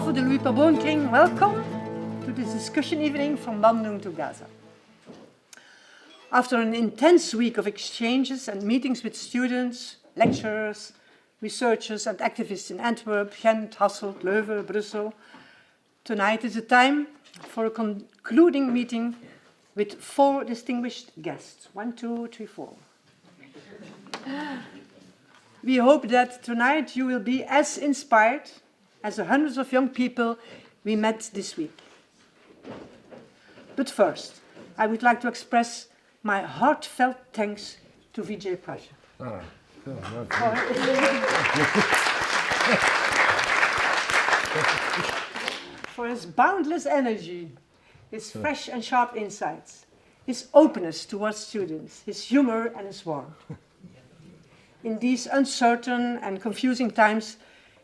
of the Louis Pabon King, welcome to this discussion evening from Bandung to Gaza. After an intense week of exchanges and meetings with students, lecturers, researchers and activists in Antwerp, Ghent, Hasselt, Leuven, Brussels, tonight is the time for a concluding meeting with 4 distinguished guests. 1, 2, 3, 4. We hope that tonight you will be as inspired as the hundreds of young people we met this week. But first, I would like to express my heartfelt thanks to Vijay Prasad. For his boundless energy, his fresh and sharp insights, his openness towards students, his humor and his warmth. In these uncertain and confusing times,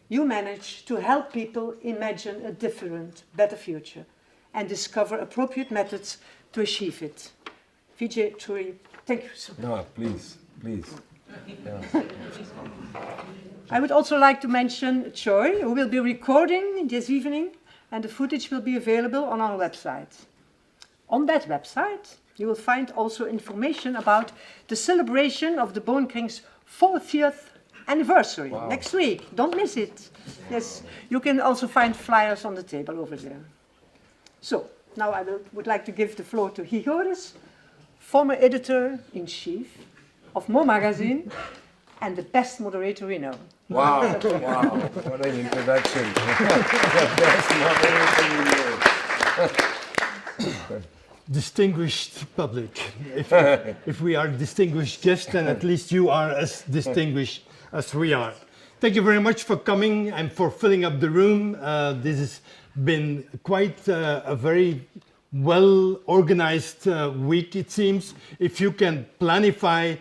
you manage to help people imagine a different, better future and discover appropriate methods to achieve it. Vijay, truly, thank you so much. No, please. Yeah. I would also like to mention Choi, who will be recording this evening, and the footage will be available on our website. On that website, you will find also information about the celebration of the Bone King's 40th anniversary next week. Don't miss it. Yes, you can also find flyers on the table over there. So, now I would like to give the floor to Higoris, former editor-in-chief of Mo Magazine and the best moderator we know. Wow, what an introduction. The best moderator we know. Distinguished public. If we are distinguished guests, then at least you are as distinguished as we are. Thank you very much for coming and for filling up the room. This has been quite a very well-organized week, it seems. If you can planify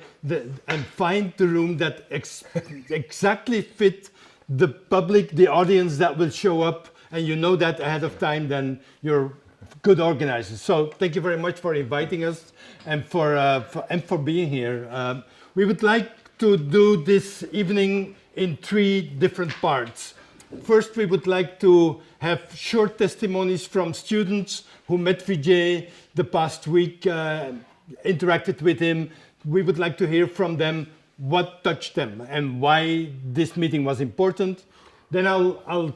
and find the room that exactly fit the public, the audience that will show up, and you know that ahead of time, then you're good organizers. So thank you very much for inviting us and for being here. We would like to do this evening in 3 different parts. First, we would like to have short testimonies from students who met Vijay the past week, interacted with him. We would like to hear from them what touched them and why this meeting was important. Then I'll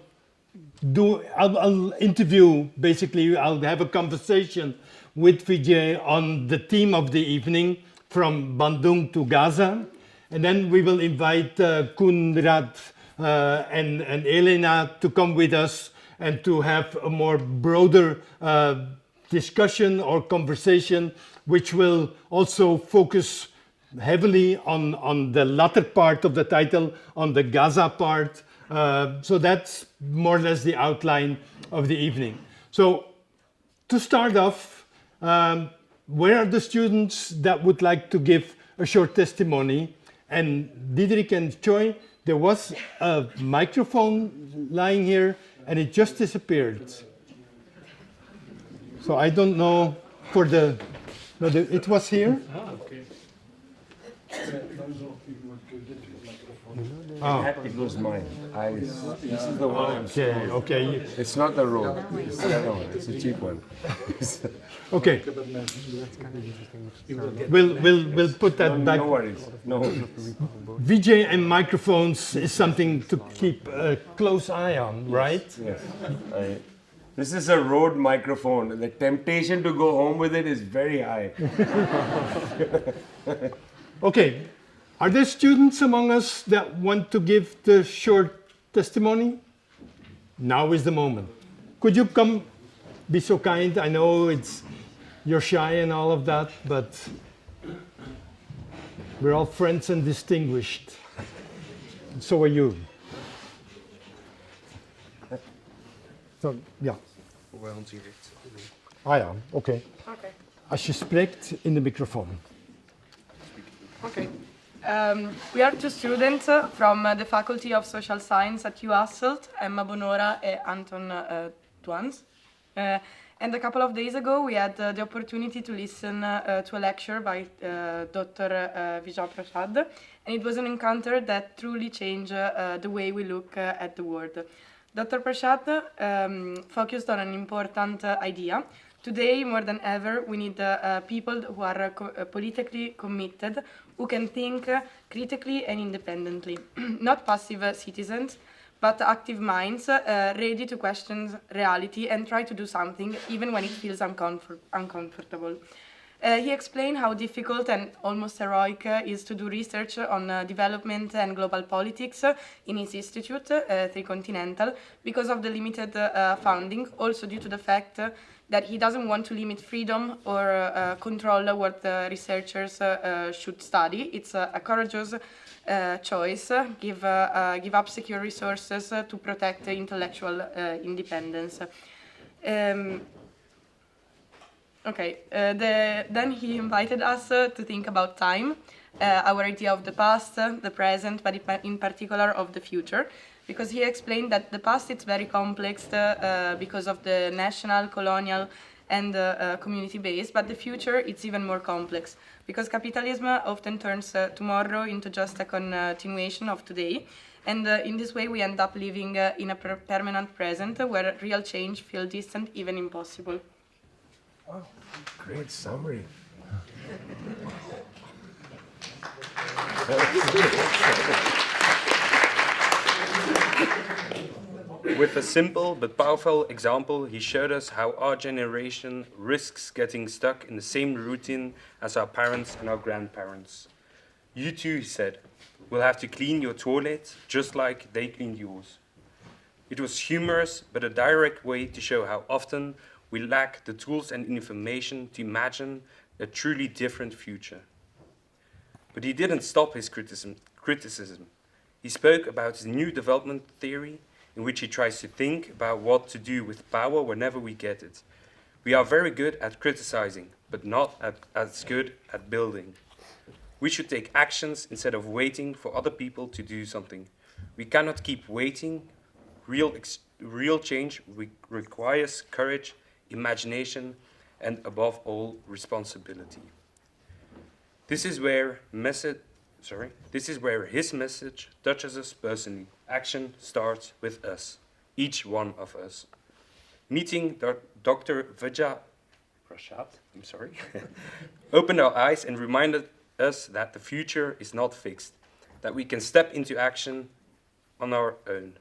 interview, basically, I'll have a conversation with Vijay on the theme of the evening, from Bandung to Gaza. And then we will invite Koenraad and Elena to come with us and to have a more broader discussion or conversation, which will also focus heavily on the latter part of the title, on the Gaza part. So that's more or less the outline of the evening. So to start off, where are the students that would like to give a short testimony? And Diederik and Choi, there was a microphone lying here and it just disappeared. So I don't know it was here? Okay. It was mine. This is the one. Okay. It's not the road. It's the other one. It's a cheap one. Okay. We'll put that back. No worries. No worries. VJ and microphones is something to keep a close eye on, right? Yes. This is a road microphone. The temptation to go home with it is very high. Okay. Are there students among us that want to give the short testimony? Now is the moment. Could you come, be so kind? I know you're shy and all of that, but we're all friends and distinguished. So are you. So, ja. Ah ja, oké. Okay. Als je spreekt in de microfoon. Okay. We are 2 students from the Faculty of Social Science at U Hasselt, Emma Bonora and Anton Twans. And a couple of days ago, we had the opportunity to listen to a lecture by Dr. Vijay Prasad, and it was an encounter that truly changed the way we look at the world. Dr. Prashad focused on an important idea. Today, more than ever, we need people who are politically committed, who can think critically and independently. Not passive citizens, but active minds ready to question reality and try to do something, even when it feels uncomfortable. He explained how difficult and almost heroic is to do research on development and global politics in his institute, Tricontinental, because of the limited funding, also due to the fact that he doesn't want to limit freedom or control what researchers should study. It's a courageous choice, give up secure resources to protect intellectual independence. Then he invited us to think about time, our idea of the past, the present, but in particular of the future, because he explained that the past is very complex because of the national, colonial, and community base, but the future it's even more complex because capitalism often turns tomorrow into just a continuation of today, and in this way we end up living in a permanent present where real change feels distant, even impossible. Oh, great summary. With a simple but powerful example, he showed us how our generation risks getting stuck in the same routine as our parents and our grandparents. You too, he said, will have to clean your toilet just like they cleaned yours. It was humorous, but a direct way to show how often we lack the tools and information to imagine a truly different future. But he didn't stop his criticism. He spoke about his new development theory, in which he tries to think about what to do with power whenever we get it. We are very good at criticizing, but not as good at building. We should take actions instead of waiting for other people to do something. We cannot keep waiting. Real change requires courage, imagination, and above all, responsibility. This is where his message touches us personally. Action starts with us, each one of us. Meeting Dr. Prashad, opened our eyes and reminded us that the future is not fixed, that we can step into action on our own.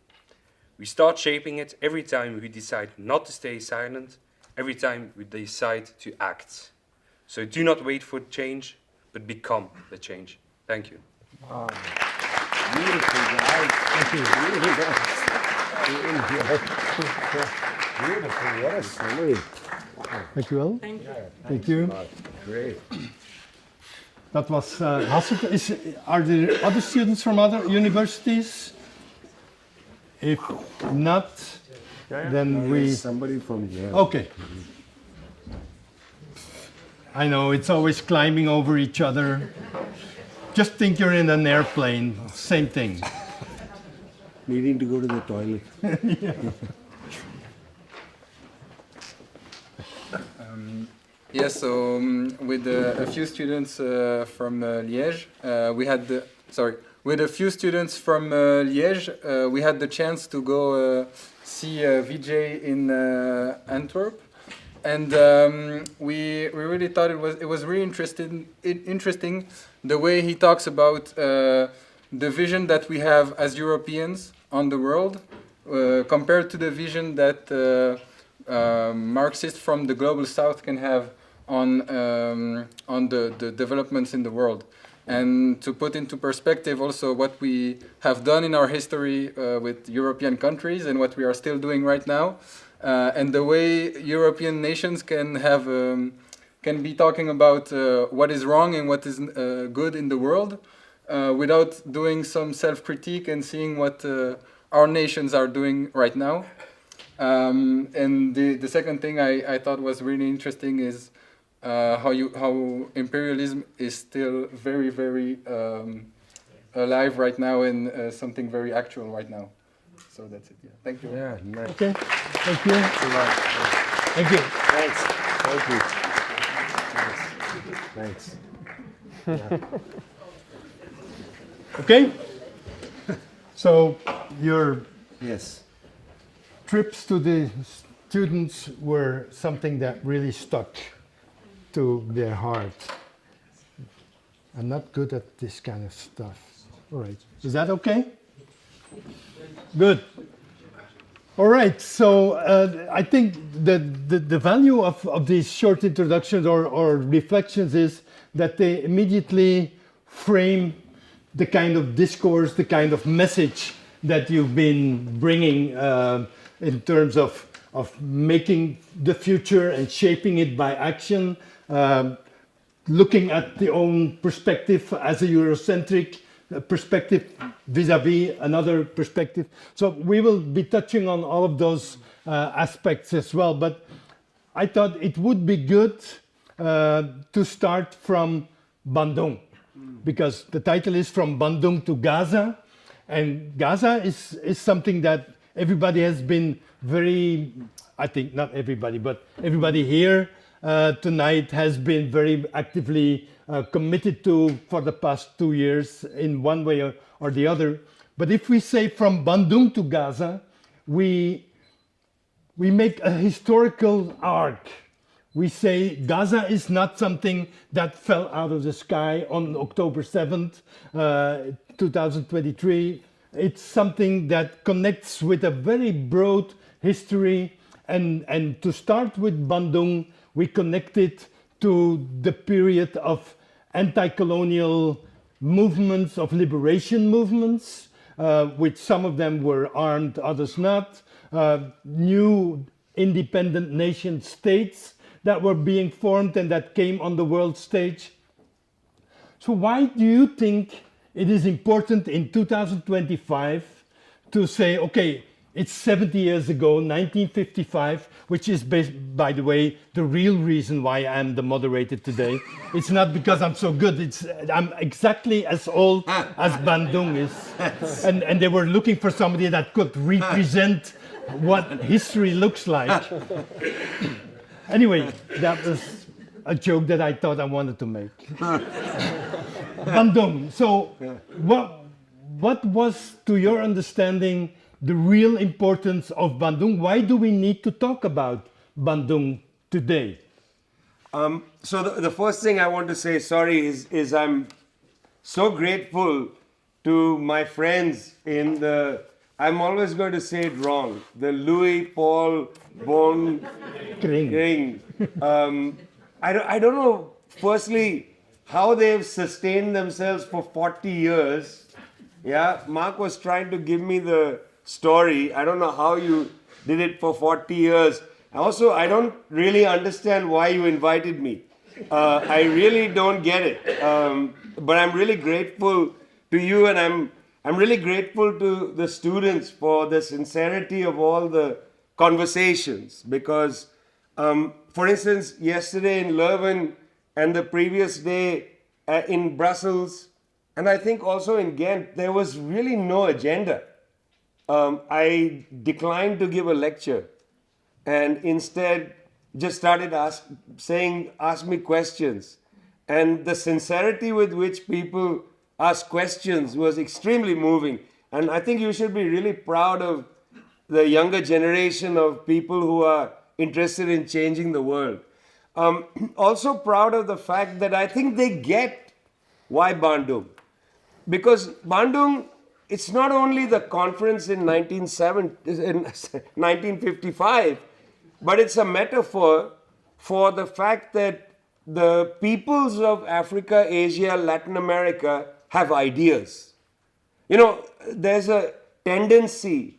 We start shaping it every time we decide not to stay silent, every time we decide to act. So do not wait for change, but become the change. Thank you. Wow. Beautiful, guys. Thank you. Beautiful. What a summary. Thank you all. Thank you. Thank you. Great. That was are there other students from other universities? If not, then we... Somebody from here. Okay. I know, it's always climbing over each other. Just think you're in an airplane, same thing. Needing to go to the toilet. Yes, so with a few students from Liège, with a few students from Liège, we had the chance to go see Vijay in Antwerp, and we really thought it was really interesting the way he talks about the vision that we have as Europeans on the world compared to the vision that Marxists from the global South can have on the developments in the world. And to put into perspective also what we have done in our history with European countries and what we are still doing right now, and the way European nations can be talking about what is wrong and what is good in the world, without doing some self-critique and seeing what our nations are doing right now. And the second thing I thought was really interesting is how imperialism is still very, very alive right now and something very actual right now. So that's it. Yeah. Thank you. Yeah, nice. Okay, thank you. Thank you. Thanks. Thank you. Thanks. Yeah. Okay. So you're Yes. trips to the students were something that really stuck to their heart. I'm not good at this kind of stuff. All right. Is that okay? Good. All right. So I think the value of these short introductions or reflections is that they immediately frame the kind of discourse, the kind of message that you've been bringing in terms of making the future and shaping it by action, looking at the own perspective as a Eurocentric perspective vis-a-vis another perspective. So we will be touching on all of those aspects as well. But I thought it would be good to start from Bandung, because the title is From Bandung to Gaza. And Gaza is something that everybody has been very, I think not everybody, but everybody here tonight has been very actively committed to for the past 2 years in one way or the other. But if we say from Bandung to Gaza, we make a historical arc. We say Gaza is not something that fell out of the sky on October 7th, 2023. It's something that connects with a very broad history. And to start with Bandung, we connect it to the period of anti-colonial movements, of liberation movements, which some of them were armed, others not, new independent nation states that were being formed and that came on the world stage. So why do you think it is important in 2025 to say, okay, it's 70 years ago, 1955, which is, by the way, the real reason why I'm the moderator today. It's not because I'm so good, I'm exactly as old as Bandung is. And they were looking for somebody that could represent what history looks like. Anyway, that was a joke that I thought I wanted to make. Bandung. So, what was, to your understanding, the real importance of Bandung? Why do we need to talk about Bandung today? So the first thing I want to say, sorry, is I'm so grateful to my friends in the, I'm always going to say it wrong, the Louis Paul Bon Kring. I don't know, firstly, how they've sustained themselves for 40 years. Yeah, Mark was trying to give me the story. I don't know how you did it for 40 years. Also, I don't really understand why you invited me. I really don't get it. But I'm really grateful to you, and I'm really grateful to the students for the sincerity of all the conversations. Because, for instance, yesterday in Leuven and the previous day in Brussels, and I think also in Ghent, there was really no agenda. I declined to give a lecture and instead just started ask me questions. And the sincerity with which people ask questions was extremely moving. And I think you should be really proud of the younger generation of people who are interested in changing the world. Also proud of the fact that I think they get why Bandung. Because Bandung, it's not only the conference in 1955, but it's a metaphor for the fact that the peoples of Africa, Asia, Latin America have ideas. You know, there's a tendency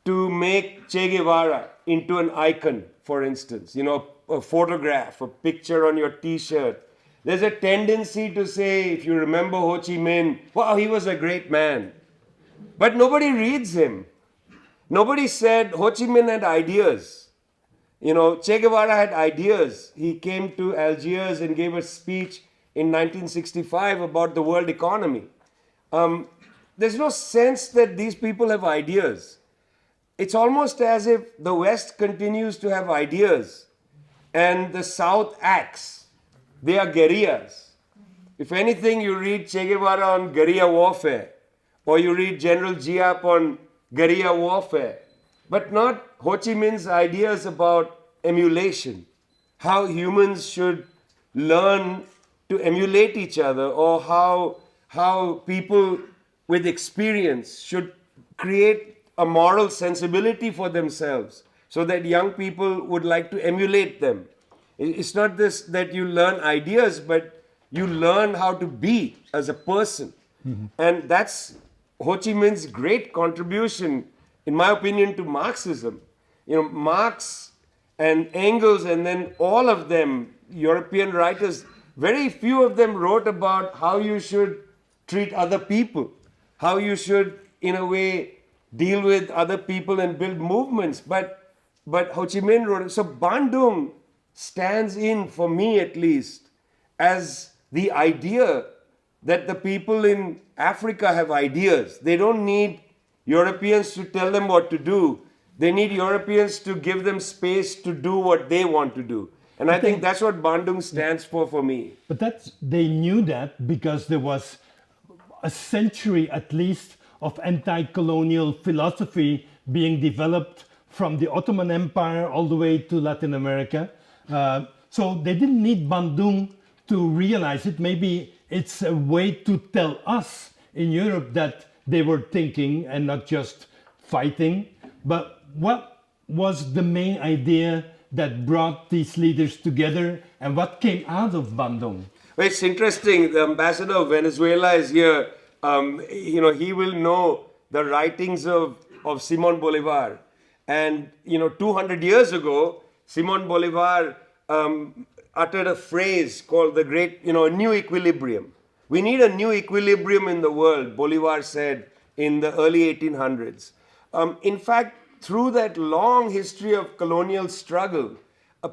to make Che Guevara into an icon, for instance, you know, a photograph, a picture on your t-shirt. There's a tendency to say, if you remember Ho Chi Minh, wow, he was a great man. But nobody reads him. Nobody said Ho Chi Minh had ideas. You know, Che Guevara had ideas. He came to Algiers and gave a speech in 1965 about the world economy. There's no sense that these people have ideas. It's almost as if the West continues to have ideas and the South acts. They are guerrillas. If anything, you read Che Guevara on guerrilla warfare, or you read General Giap on guerrilla warfare. but not Ho Chi Minh's ideas about emulation, how humans should learn to emulate each other, or how people with experience should create a moral sensibility for themselves so that young people would like to emulate them. It's not this that you learn ideas, but you learn how to be as a person. And that's Ho Chi Minh's great contribution, in my opinion, to Marxism. You know, Marx and Engels, and then all of them, European writers, very few of them wrote about how you should treat other people, how you should, in a way, deal with other people and build movements. But Ho Chi Minh wrote it. So Bandung stands in, for me at least, as the idea that the people in Africa have ideas. They don't need Europeans to tell them what to do. They need Europeans to give them space to do what they want to do. And I think that's what Bandung stands for me. But they knew that because there was a century at least of anti-colonial philosophy being developed from the Ottoman Empire all the way to Latin America. So they didn't need Bandung to realize it. Maybe it's a way to tell us in Europe that they were thinking and not just fighting. But what was the main idea that brought these leaders together, and what came out of Bandung? Well, it's interesting. The ambassador of Venezuela is here. He will know the writings of Simon Bolivar. And, 200 years ago, Simon Bolivar uttered a phrase called the great, a new equilibrium. We need a new equilibrium in the world, Bolivar said in the early 1800s. In fact, through that long history of colonial struggle,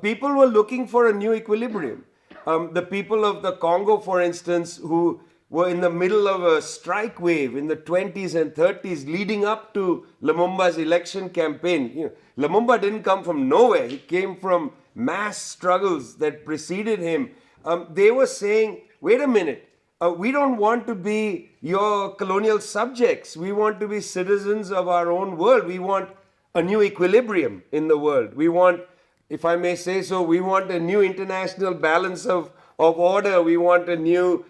people were looking for a new equilibrium. The people of the Congo, for instance, who were in the middle of a strike wave in the 20s and 30s leading up to Lumumba's election campaign. Lumumba didn't come from nowhere. He came from mass struggles that preceded him. They were saying, wait a minute, we don't want to be your colonial subjects. We want to be citizens of our own world. We want a new equilibrium in the world. We want, if I may say so, we want a new international balance of order. We want a new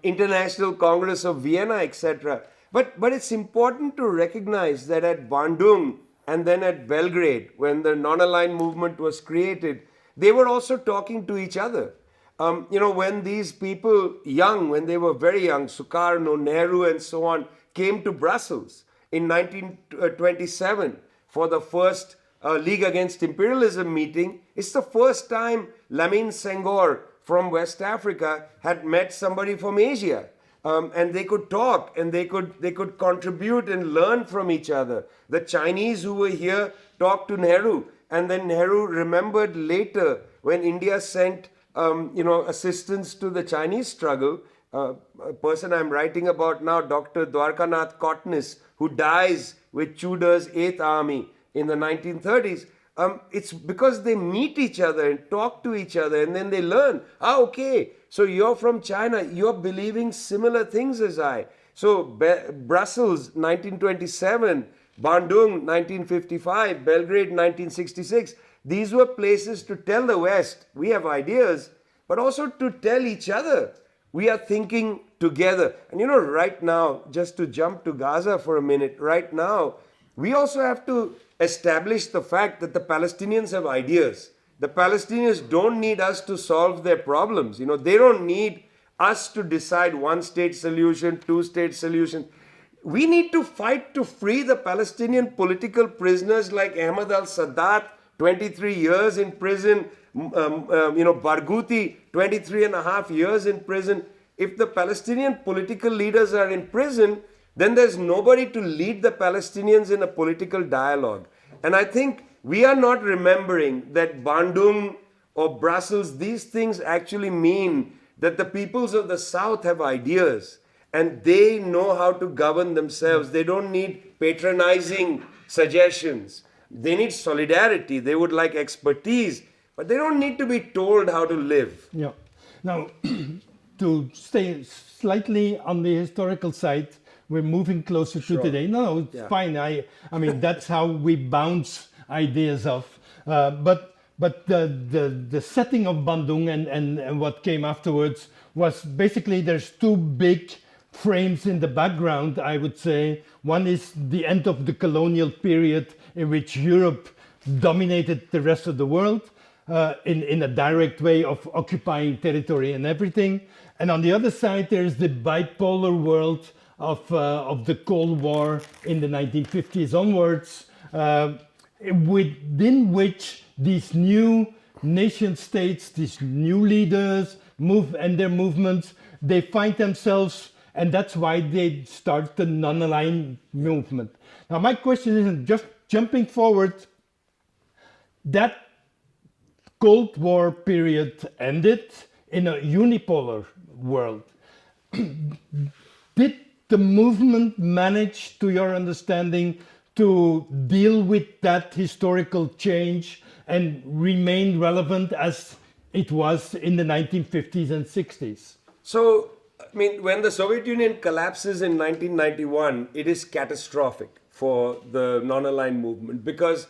International Congress of Vienna, etc. But it's important to recognize that at Bandung and then at Belgrade, when the non-aligned movement was created, they were also talking to each other. When these people, when they were very young, Sukarno, Nehru and so on, came to Brussels in 1927 for the first League Against Imperialism meeting, it's the first time Lamine Senghor from West Africa had met somebody from Asia. And they could talk and they could contribute and learn from each other. The Chinese who were here talked to Nehru, and then Nehru remembered later when India sent assistance to the Chinese struggle. A person I'm writing about now, Dr. Dwarkanath Kotnis, who dies with Tudor's 8th Army in the 1930s. It's because they meet each other and talk to each other, and then they learn, okay, so you're from China, you're believing similar things as I. So Brussels, 1927, Bandung, 1955, Belgrade, 1966. These were places to tell the West, we have ideas, but also to tell each other, we are thinking together. And right now, just to jump to Gaza for a minute, right now, we also have to establish the fact that the Palestinians have ideas. The Palestinians don't need us to solve their problems. They don't need us to decide one-state solution, two-state solution. We need to fight to free the Palestinian political prisoners like Ahmad al-Sadat, 23 years in prison, Barghouti, 23 and a half years in prison. If the Palestinian political leaders are in prison, then there's nobody to lead the Palestinians in a political dialogue. And I think we are not remembering that Bandung or Brussels, these things actually mean that the peoples of the South have ideas and they know how to govern themselves. They don't need patronizing suggestions. They need solidarity. They would like expertise, but they don't need to be told how to live. Yeah. Now, to stay slightly on the historical side, we're moving closer to today. No, it's fine. I mean, that's how we bounce ideas off. But the setting of Bandung and what came afterwards was basically there's two big frames in the background, I would say. One is the end of the colonial period in which Europe dominated the rest of the world in a direct way of occupying territory and everything. And on the other side, there's the bipolar world of the Cold War in the 1950s onwards, within which these new nation states, these new leaders and their movements, they find themselves, and that's why they start the non-aligned movement. Now, my question isn't just jumping forward. That Cold War period ended in a unipolar world. Did the movement manage, to your understanding, to deal with that historical change and remain relevant as it was in the 1950s and 60s? So, I mean, when the Soviet Union collapses in 1991, it is catastrophic for the non-aligned movement, because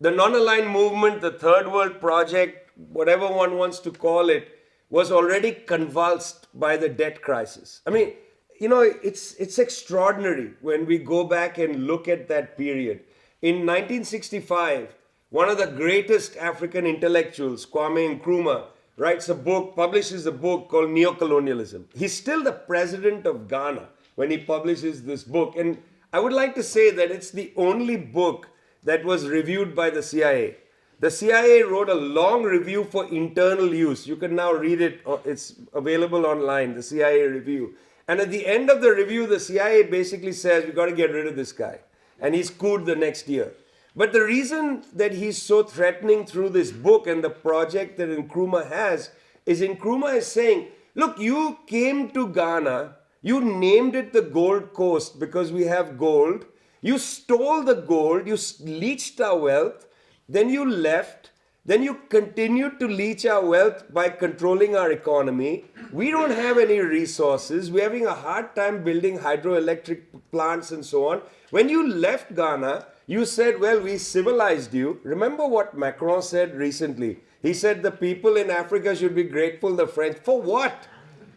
the non-aligned movement, the Third World Project, whatever one wants to call it, was already convulsed by the debt crisis. I mean, you know, it's extraordinary when we go back and look at that period. In 1965, one of the greatest African intellectuals, Kwame Nkrumah, publishes a book called Neocolonialism. He's still the president of Ghana when he publishes this book. And I would like to say that it's the only book that was reviewed by the CIA. The CIA wrote a long review for internal use. You can now read it. It's available online, the CIA review. And at the end of the review, the CIA basically says, we got to get rid of this guy. And he's cooled the next year. But the reason that he's so threatening through this book and the project that Nkrumah has is Nkrumah is saying, look, you came to Ghana, you named it the Gold Coast because we have gold. You stole the gold, you leached our wealth, then you left, then you continued to leach our wealth by controlling our economy. We don't have any resources. We're having a hard time building hydroelectric plants and so on. When you left Ghana, you said, well, we civilized you. Remember what Macron said recently? He said the people in Africa should be grateful the French. For what?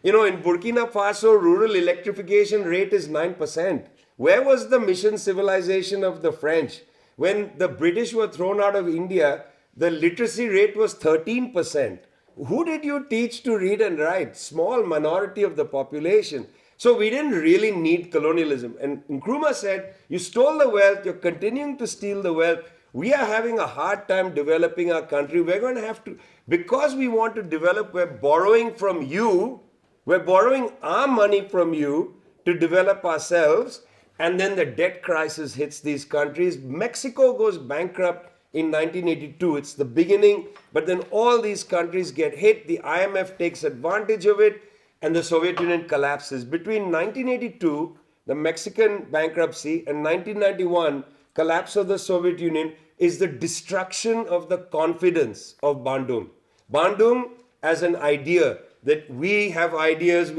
You know, in Burkina Faso, rural electrification rate is 9%. Where was the mission civilization of the French? When the British were thrown out of India, the literacy rate was 13%. Who did you teach to read and write? Small minority of the population. So we didn't really need colonialism. And Nkrumah said, you stole the wealth, you're continuing to steal the wealth. We are having a hard time developing our country. We're going to have to, because we want to develop, we're borrowing from you. We're borrowing our money from you to develop ourselves. And then the debt crisis hits these countries. Mexico goes bankrupt in 1982. It's the beginning. But then all these countries get hit. The IMF takes advantage of it. And the Soviet Union collapses. Between 1982, the Mexican bankruptcy, and 1991, collapse of the Soviet Union, is the destruction of the confidence of Bandung. Bandung as an idea that we have ideas,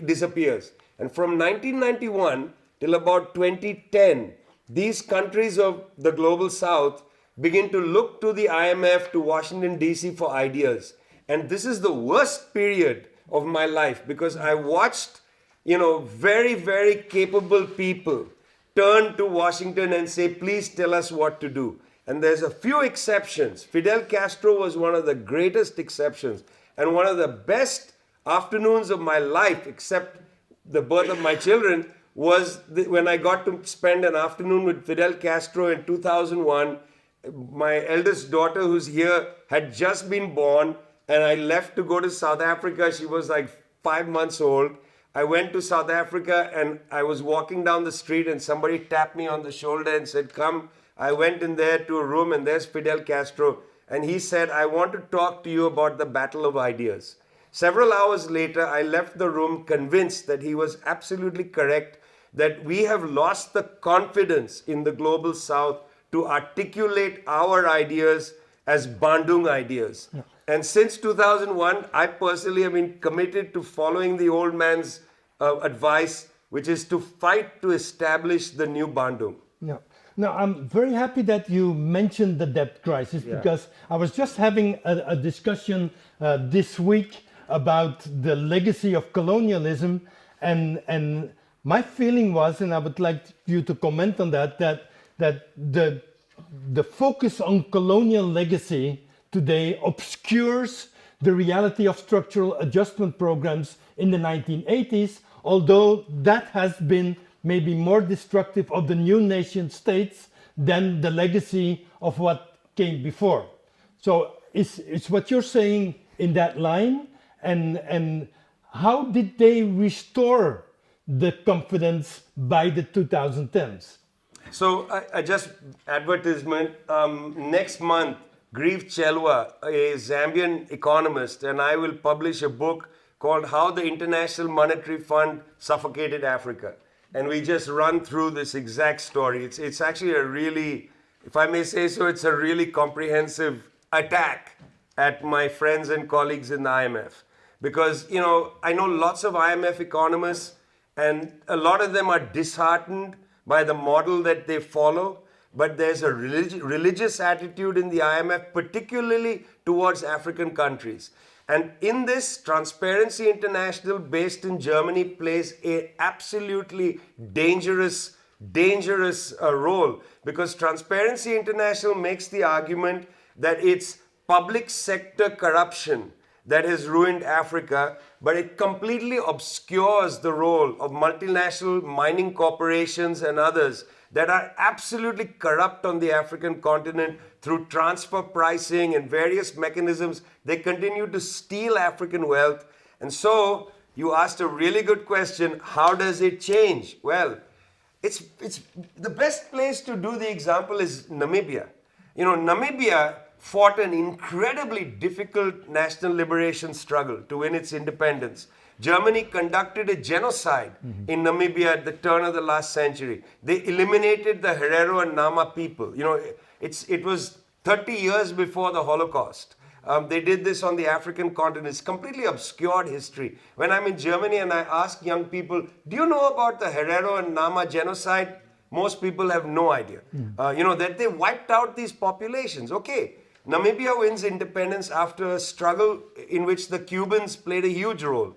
disappears. And from 1991 till about 2010, these countries of the global south begin to look to the IMF, to Washington, D.C. for ideas. And this is the worst period of my life, because I watched, very, very capable people turn to Washington and say, please tell us what to do. And there's a few exceptions. Fidel Castro was one of the greatest exceptions, and one of the best afternoons of my life, except the birth of my children, was when I got to spend an afternoon with Fidel Castro in 2001. My eldest daughter, who's here, had just been born, and I left to go to South Africa. She was like 5 months old. I went to South Africa, and I was walking down the street, and somebody tapped me on the shoulder and said, come. I went in there to a room, and there's Fidel Castro. And he said, I want to talk to you about the battle of ideas. Several hours later, I left the room convinced that he was absolutely correct, that we have lost the confidence in the global south to articulate our ideas as Bandung ideas. Yeah. And since 2001, I personally have been committed to following the old man's advice which is to fight to establish the new Bandung. Yeah. Now, I'm very happy that you mentioned the debt crisis because I was just having a discussion this week about the legacy of colonialism, and my feeling was, and I would like you to comment on that, that the focus on colonial legacy today obscures the reality of structural adjustment programs in the 1980s, although that has been maybe more destructive of the new nation states than the legacy of what came before. So is what you're saying in that line, and how did they restore the confidence by the 2010s? So I just advertisement. Next month, Grieve Chelwa, a Zambian economist, and I will publish a book called How the International Monetary Fund Suffocated Africa. And we just run through this exact story. It's actually a really, if I may say so, it's a really comprehensive attack at my friends and colleagues in the IMF. Because, you know, I know lots of IMF economists, and a lot of them are disheartened by the model that they follow. But there's a religious attitude in the IMF, particularly towards African countries. And in this, Transparency International, based in Germany, plays an absolutely dangerous role, because Transparency International makes the argument that it's public sector corruption that has ruined Africa, but it completely obscures the role of multinational mining corporations and others that are absolutely corrupt on the African continent through transfer pricing and various mechanisms. They continue to steal African wealth. And so you asked a really good question, how does it change? Well, it's the best place to do the example is Namibia. You know, Namibia fought an incredibly difficult national liberation struggle to win its independence. Germany conducted a genocide in Namibia at the turn of the last century. They eliminated the Herero and Nama people. You know, it was 30 years before the Holocaust. They did this on the African continent. It's completely obscured history. When I'm in Germany and I ask young people, do you know about the Herero and Nama genocide? Most people have no idea. You know, that they wiped out these populations. Okay, Namibia wins independence after a struggle in which the Cubans played a huge role.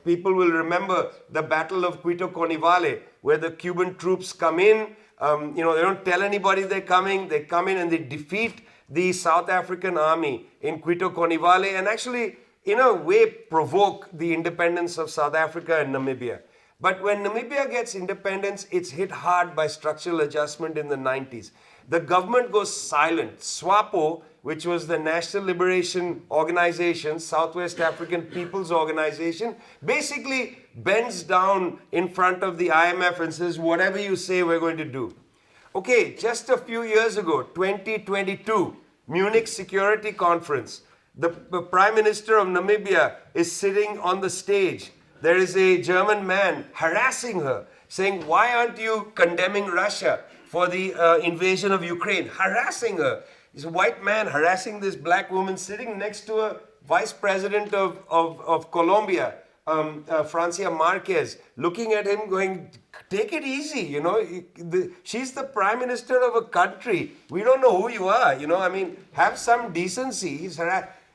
People will remember the Battle of Quito Conivale, where the Cuban troops come in. You know, they don't tell anybody they're coming. They come in and they defeat the South African army in Quito Conivale, and actually, in a way, provoke the independence of South Africa and Namibia. But when Namibia gets independence, it's hit hard by structural adjustment in the 90s. The government goes silent. SWAPO, which was the National Liberation Organization, Southwest African People's Organization, basically bends down in front of the IMF and says, whatever you say, we're going to do. Okay, just a few years ago, 2022, Munich Security Conference, the Prime Minister of Namibia is sitting on the stage. There is a German man harassing her, saying, why aren't you condemning Russia for the invasion of Ukraine? Harassing her. He's a white man harassing this black woman sitting next to a vice president of Colombia, Francia Marquez, looking at him going, take it easy, you know. She's the prime minister of a country. We don't know who you are, you know. I mean, have some decency.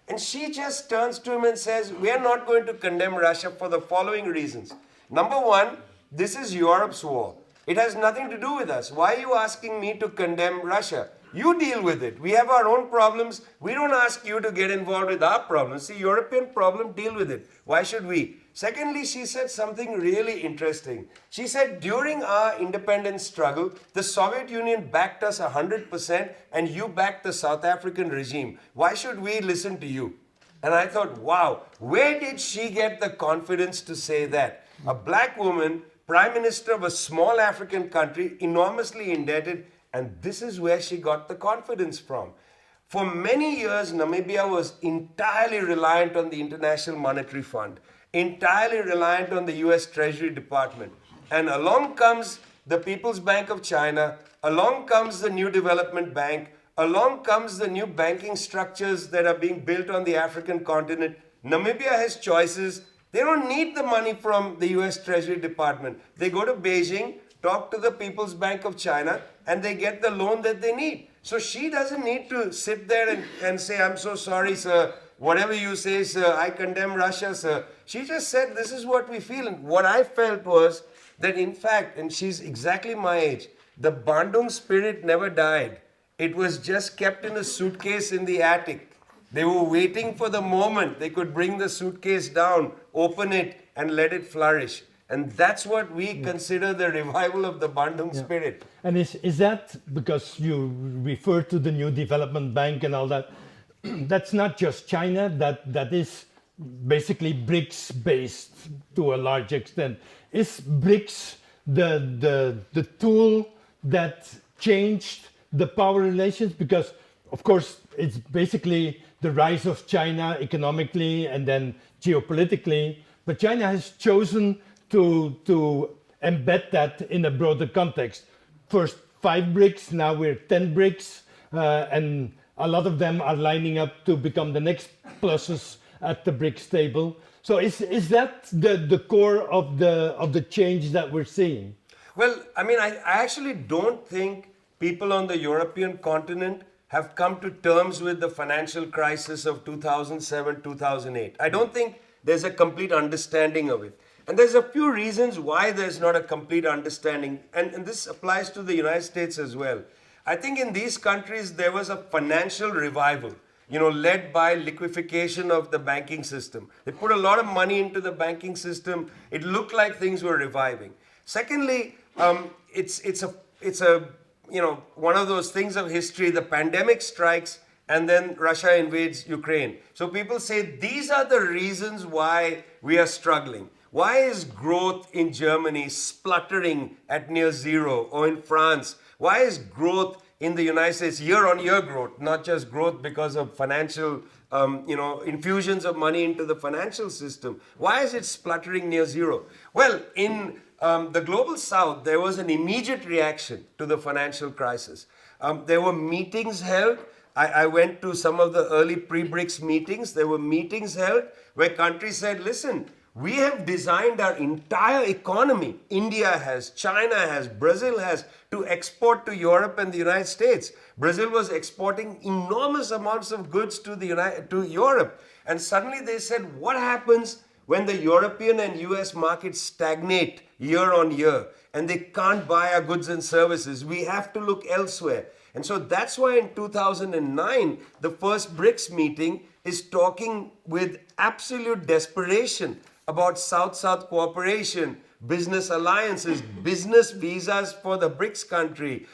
And she just turns to him and says, we are not going to condemn Russia for the following reasons. Number one, this is Europe's war. It has nothing to do with us. Why are you asking me to condemn Russia? You deal with it. We have our own problems. We don't ask you to get involved with our problems. See, European problem, deal with it. Why should we? Secondly, she said something really interesting. She said, during our independence struggle, the Soviet Union backed us 100% and you backed the South African regime. Why should we listen to you? And I thought, wow, where did she get the confidence to say that? A black woman, prime minister of a small African country, enormously indebted, and this is where she got the confidence from. For many years, Namibia was entirely reliant on the International Monetary Fund, entirely reliant on the US Treasury Department. And along comes the People's Bank of China, along comes the New Development Bank, along comes the new banking structures that are being built on the African continent. Namibia has choices, They don't need the money from the US Treasury Department. They go to Beijing, talk to the People's Bank of China, and they get the loan that they need. So she doesn't need to sit there and say, I'm so sorry, sir. Whatever you say, sir, I condemn Russia, sir. She just said, this is what we feel. And what I felt was that, in fact, and she's exactly my age, the Bandung spirit never died. It was just kept in a suitcase in the attic. They were waiting for the moment they could bring the suitcase down, open it, and let it flourish. And that's what we consider the revival of the Bandung spirit. And is that because you refer to the new development bank and all that? That's not just China, that is basically BRICS based to a large extent. Is BRICS the tool that changed the power relations? Because of course it's basically the rise of China economically and then geopolitically, but China has chosen to embed that in a broader context. First 5 BRICS, now we're 10 BRICS, and a lot of them are lining up to become the next pluses at the BRICS table. So is that the core of the change that we're seeing? Well, I mean, I actually don't think people on the European continent have come to terms with the financial crisis of 2007, 2008. I don't think there's a complete understanding of it. And there's a few reasons why there's not a complete understanding. And this applies to the United States as well. I think in these countries, there was a financial revival, led by liquefaction of the banking system. They put a lot of money into the banking system. It looked like things were reviving. Secondly, it's one of those things of history. The pandemic strikes and then Russia invades Ukraine. So people say these are the reasons why we are struggling. Why is growth in Germany spluttering at near zero, or in France? Why is growth in the United States, year-on-year growth, not just growth because of financial, infusions of money into the financial system? Why is it spluttering near zero? Well, in the global south, there was an immediate reaction to the financial crisis. There were meetings held. I went to some of the early pre-BRICS meetings. There were meetings held where countries said, listen, we have designed our entire economy, India has, China has, Brazil has, to export to Europe and the United States. Brazil was exporting enormous amounts of goods to Europe. And suddenly they said, what happens when the European and US markets stagnate year on year and they can't buy our goods and services? We have to look elsewhere. And so that's why in 2009, the first BRICS meeting is talking with absolute desperation about South-South cooperation, business alliances, business visas for the BRICS country,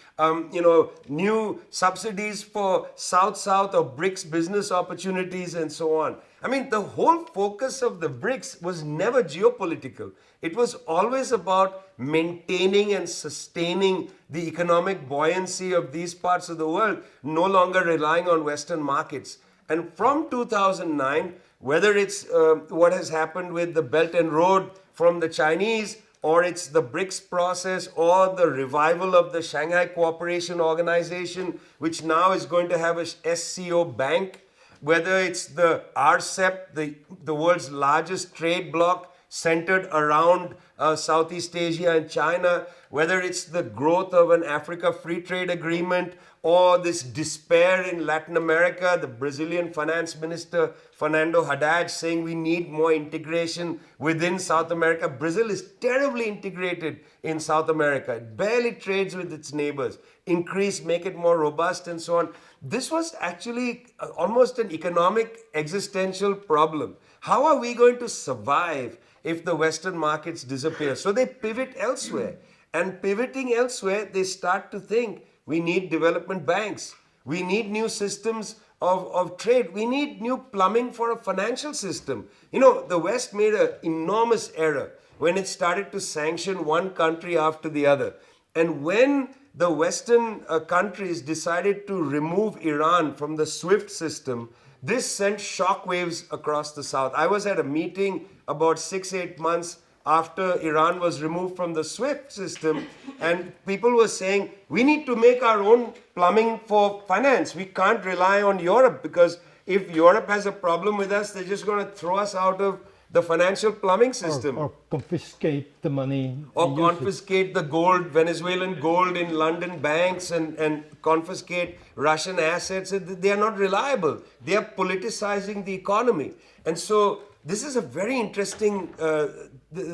new subsidies for South-South or BRICS business opportunities and so on. I mean, the whole focus of the BRICS was never geopolitical. It was always about maintaining and sustaining the economic buoyancy of these parts of the world, no longer relying on Western markets. And from 2009, whether it's what has happened with the Belt and Road from the Chinese, or it's the BRICS process, or the revival of the Shanghai Cooperation Organization, which now is going to have a SCO bank, whether it's the RCEP, the world's largest trade bloc centered around Southeast Asia and China, whether it's the growth of an Africa Free Trade Agreement, or this despair in Latin America, the Brazilian finance minister Fernando Haddad saying we need more integration within South America. Brazil is terribly integrated in South America. It barely trades with its neighbors. Increase, make it more robust and so on. This was actually almost an economic existential problem. How are we going to survive if the Western markets disappear? So they pivot elsewhere. And pivoting elsewhere, they start to think, we need development banks. We need new systems of trade. We need new plumbing for a financial system. The West made an enormous error when it started to sanction one country after the other. And when the Western countries decided to remove Iran from the SWIFT system, this sent shockwaves across the South. I was at a meeting about 6-8 months after Iran was removed from the SWIFT system, and people were saying, we need to make our own plumbing for finance. We can't rely on Europe, because if Europe has a problem with us, they're just going to throw us out of the financial plumbing system. Or confiscate the money. Or and use it. confiscate the gold, Venezuelan gold in London banks, and confiscate Russian assets. They are not reliable. They are politicizing the economy. And so this is a very interesting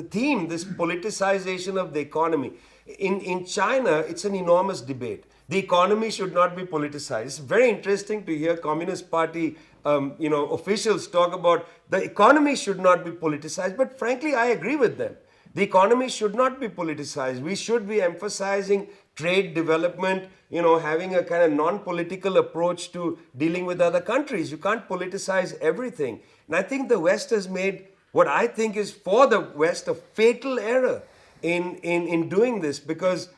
theme, this politicization of the economy. In China, it's an enormous debate. The economy should not be politicized. It's very interesting to hear Communist Party officials talk about the economy should not be politicized, but frankly, I agree with them. The economy should not be politicized. We should be emphasizing trade development, having a kind of non-political approach to dealing with other countries. You can't politicize everything. And I think the West has made what I think is for the West a fatal error in doing this, because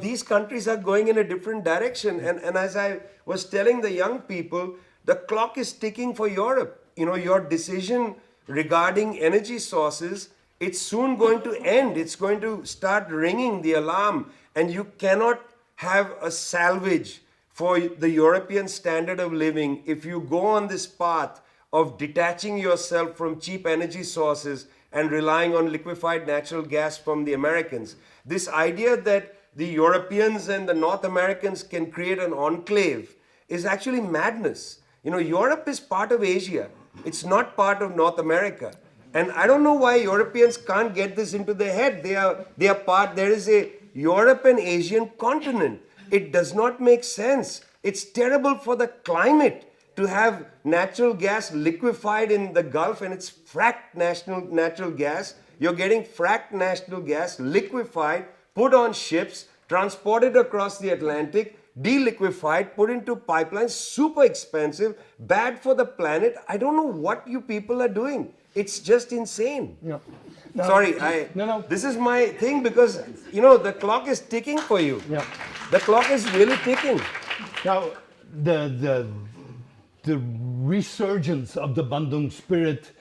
these countries are going in a different direction. And as I was telling the young people, the clock is ticking for Europe. Your decision regarding energy sources, it's soon going to end. It's going to start ringing the alarm. And you cannot have a salvage for the European standard of living if you go on this path of detaching yourself from cheap energy sources and relying on liquefied natural gas from the Americans. This idea that the Europeans and the North Americans can create an enclave is actually madness. Europe is part of Asia. It's not part of North America. And I don't know why Europeans can't get this into their head. They are part, there is a Europe and Asian continent. It does not make sense. It's terrible for the climate to have natural gas liquefied in the Gulf, and it's fracked natural gas. You're getting fracked natural gas liquefied, put on ships, transported across the Atlantic, de-liquefied, put into pipelines, super expensive, bad for the planet. I don't know what you people are doing. It's just insane. Yeah. Sorry, No. this is my thing, because, the clock is ticking for you. Yeah. The clock is really ticking. Now, the resurgence of the Bandung spirit,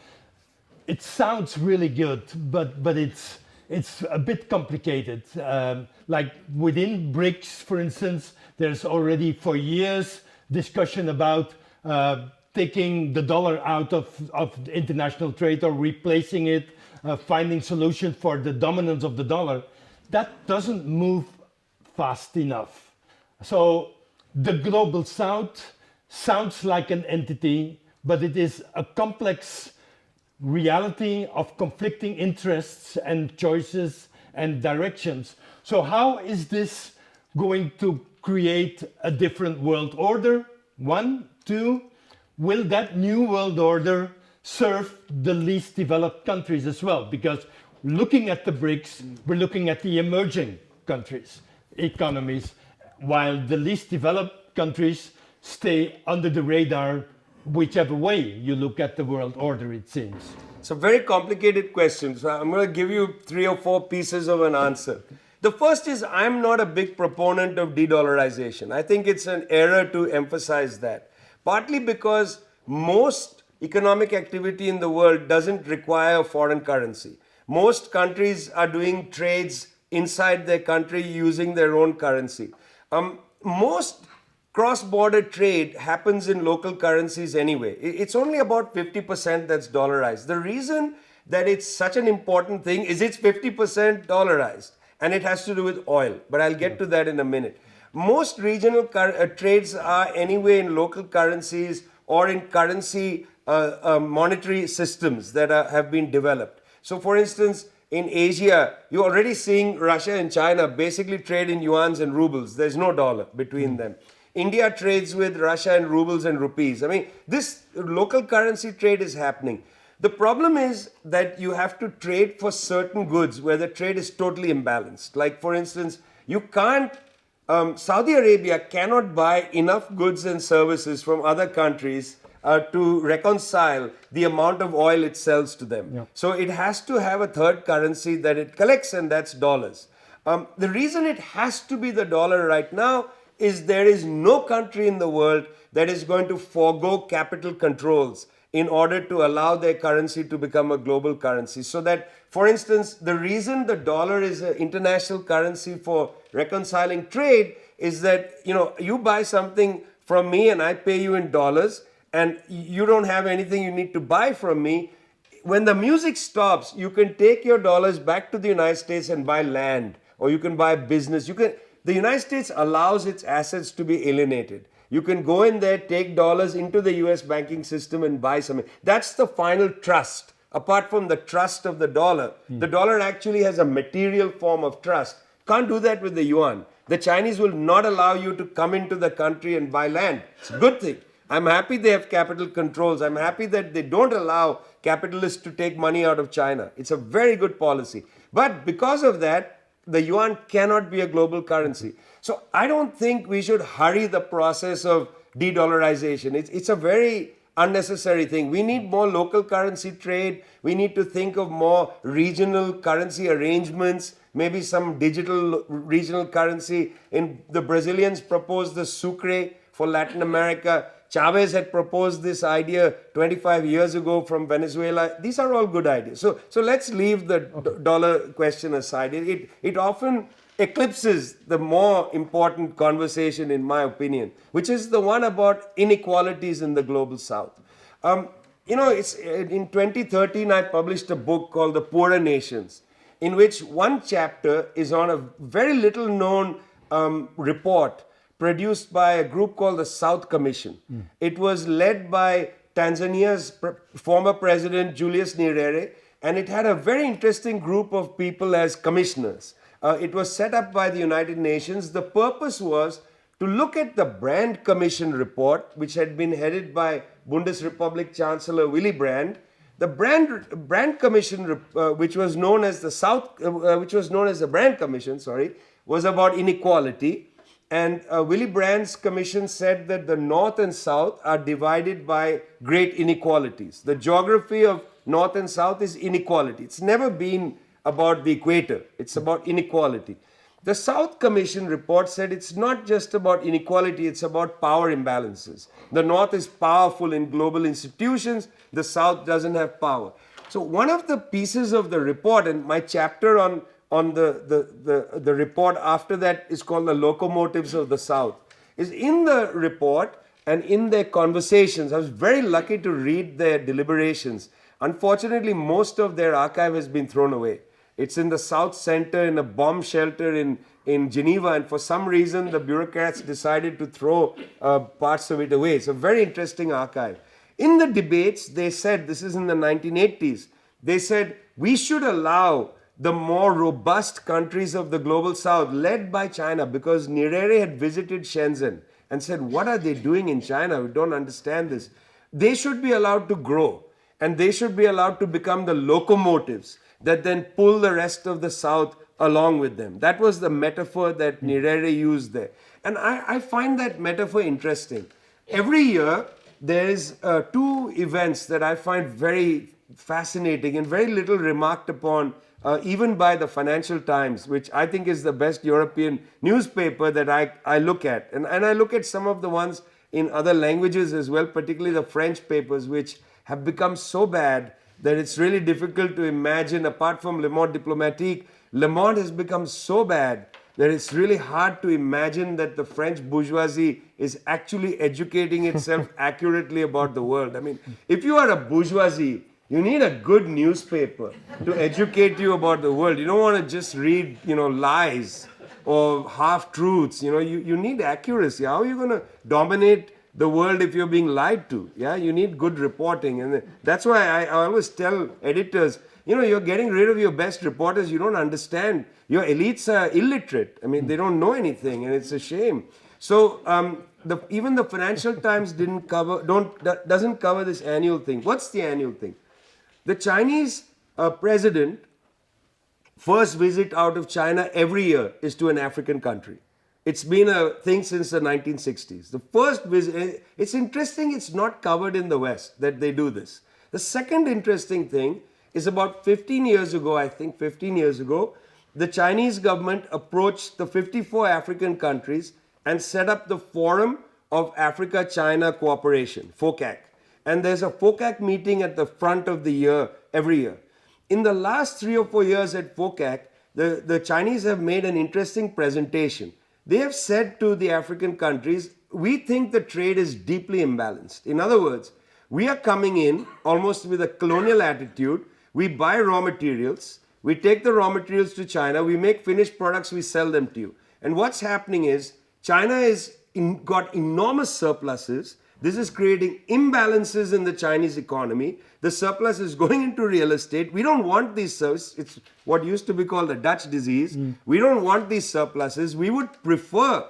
it sounds really good, but it's a bit complicated. Like within BRICS, for instance, there's already for years discussion about taking the dollar out of international trade or replacing it, finding solutions for the dominance of the dollar. That doesn't move fast enough. So the global south sounds like an entity, but it is a complex reality of conflicting interests and choices and directions. So how is this going to create a different world order? One, two, will that new world order serve the least developed countries as well? Because looking at the BRICS, we're looking at the emerging countries, economies, while the least developed countries stay under the radar, whichever way you look at the world order, it seems. It's a very complicated question. So I'm going to give you 3 or 4 pieces of an answer. The first is, I'm not a big proponent of de-dollarization. I think it's an error to emphasize that. Partly because most economic activity in the world doesn't require a foreign currency. Most countries are doing trades inside their country using their own currency. Most cross-border trade happens in local currencies anyway. It's only about 50% that's dollarized. The reason that it's such an important thing is it's 50% dollarized, and it has to do with oil. But I'll get to that in a minute. Most regional trades are anyway in local currencies or in currency monetary systems that have been developed. So for instance, in Asia, you're already seeing Russia and China basically trade in yuans and rubles. There's no dollar between them. India trades with Russia in rubles and rupees. I mean, this local currency trade is happening. The problem is that you have to trade for certain goods where the trade is totally imbalanced. Like for instance, you can't, Saudi Arabia cannot buy enough goods and services from other countries to reconcile the amount of oil it sells to them. Yeah. So it has to have a third currency that it collects, and that's dollars. The reason it has to be the dollar right now is there is no country in the world that is going to forego capital controls in order to allow their currency to become a global currency. So that, for instance, the reason the dollar is an international currency for reconciling trade is that, you buy something from me and I pay you in dollars, and you don't have anything you need to buy from me. when the music stops, you can take your dollars back to the United States and buy land, or you can buy business. The United States allows its assets to be alienated. You can go in there, take dollars into the US banking system and buy something. That's the final trust. Apart from the trust of the dollar actually has a material form of trust. Can't do that with the yuan. The Chinese will not allow you to come into the country and buy land. It's a good thing. I'm happy they have capital controls. I'm happy that they don't allow capitalists to take money out of China. It's a very good policy. But because of that, the yuan cannot be a global currency. So I don't think we should hurry the process of de-dollarization. It's a very unnecessary thing. We need more local currency trade. We need to think of more regional currency arrangements, maybe some digital regional currency. The Brazilians proposed the sucre for Latin America. Chavez had proposed this idea 25 years ago from Venezuela. These are all good ideas. So let's leave the dollar question aside. It often eclipses the more important conversation, in my opinion, which is the one about inequalities in the global south. It's in 2013 I published a book called The Poorer Nations, in which one chapter is on a very little known report produced by a group called the South Commission. It was led by Tanzania's former president Julius Nyerere, and it had a very interesting group of people as commissioners. It was set up by the United Nations. The purpose was to look at the Brandt Commission report, which had been headed by Bundesrepublik Chancellor Willy Brandt. The Brandt Commission, which was known as the Brandt Commission, was about inequality. And Willy Brandt's commission said that the North and South are divided by great inequalities. The geography of North and South is inequality. It's never been about the equator. It's about inequality. The South Commission report said it's not just about inequality, it's about power imbalances. The North is powerful in global institutions, the South doesn't have power. So one of the pieces of the report, and my chapter on the report after that is called The Locomotives of the South, is in the report and in their conversations. I was very lucky to read their deliberations. Unfortunately, most of their archive has been thrown away. It's in the South Center in a bomb shelter in Geneva, and for some reason the bureaucrats decided to throw parts of it away. It's a very interesting archive. In the debates, they said, this is in the 1980s, they said we should allow the more robust countries of the global south, led by China, because Nyerere had visited Shenzhen and said, what are they doing in China? We don't understand this. They should be allowed to grow, and they should be allowed to become the locomotives that then pull the rest of the south along with them. That was the metaphor that Nyerere used there. And I find that metaphor interesting. Every year, there's two events that I find very fascinating and very little remarked upon, even by the Financial Times, which I think is the best European newspaper that I look at. And I look at some of the ones in other languages as well, particularly the French papers, which have become so bad that it's really difficult to imagine. Apart from Le Monde Diplomatique, Le Monde has become so bad that it's really hard to imagine that the French bourgeoisie is actually educating itself accurately about the world. I mean, if you are a bourgeoisie, you need a good newspaper to educate you about the world. You don't want to just read, lies or half-truths. You need accuracy. How are you going to dominate the world if you're being lied to? Yeah, you need good reporting. And that's why I always tell editors, you're getting rid of your best reporters. You don't understand. Your elites are illiterate. I mean, they don't know anything, and it's a shame. So even the Financial Times doesn't cover this annual thing. What's the annual thing? The Chinese president first visit out of China every year is to an African country. It's been a thing since the 1960s. The first visit, it's interesting, it's not covered in the West that they do this. The second interesting thing is about 15 years ago, the Chinese government approached the 54 African countries and set up the Forum of Africa-China Cooperation, FOCAC. And there's a FOCAC meeting at the front of the year, every year. In the last 3 or 4 years at FOCAC, the Chinese have made an interesting presentation. They have said to the African countries, we think the trade is deeply imbalanced. In other words, We are coming in almost with a colonial attitude. We buy raw materials, we take the raw materials to China, we make finished products, we sell them to you. And what's happening is China has got enormous surpluses. This is creating imbalances in the Chinese economy. The surplus is going into real estate. We don't want these surpluses. It's what used to be called the Dutch disease. We don't want these surpluses. We would prefer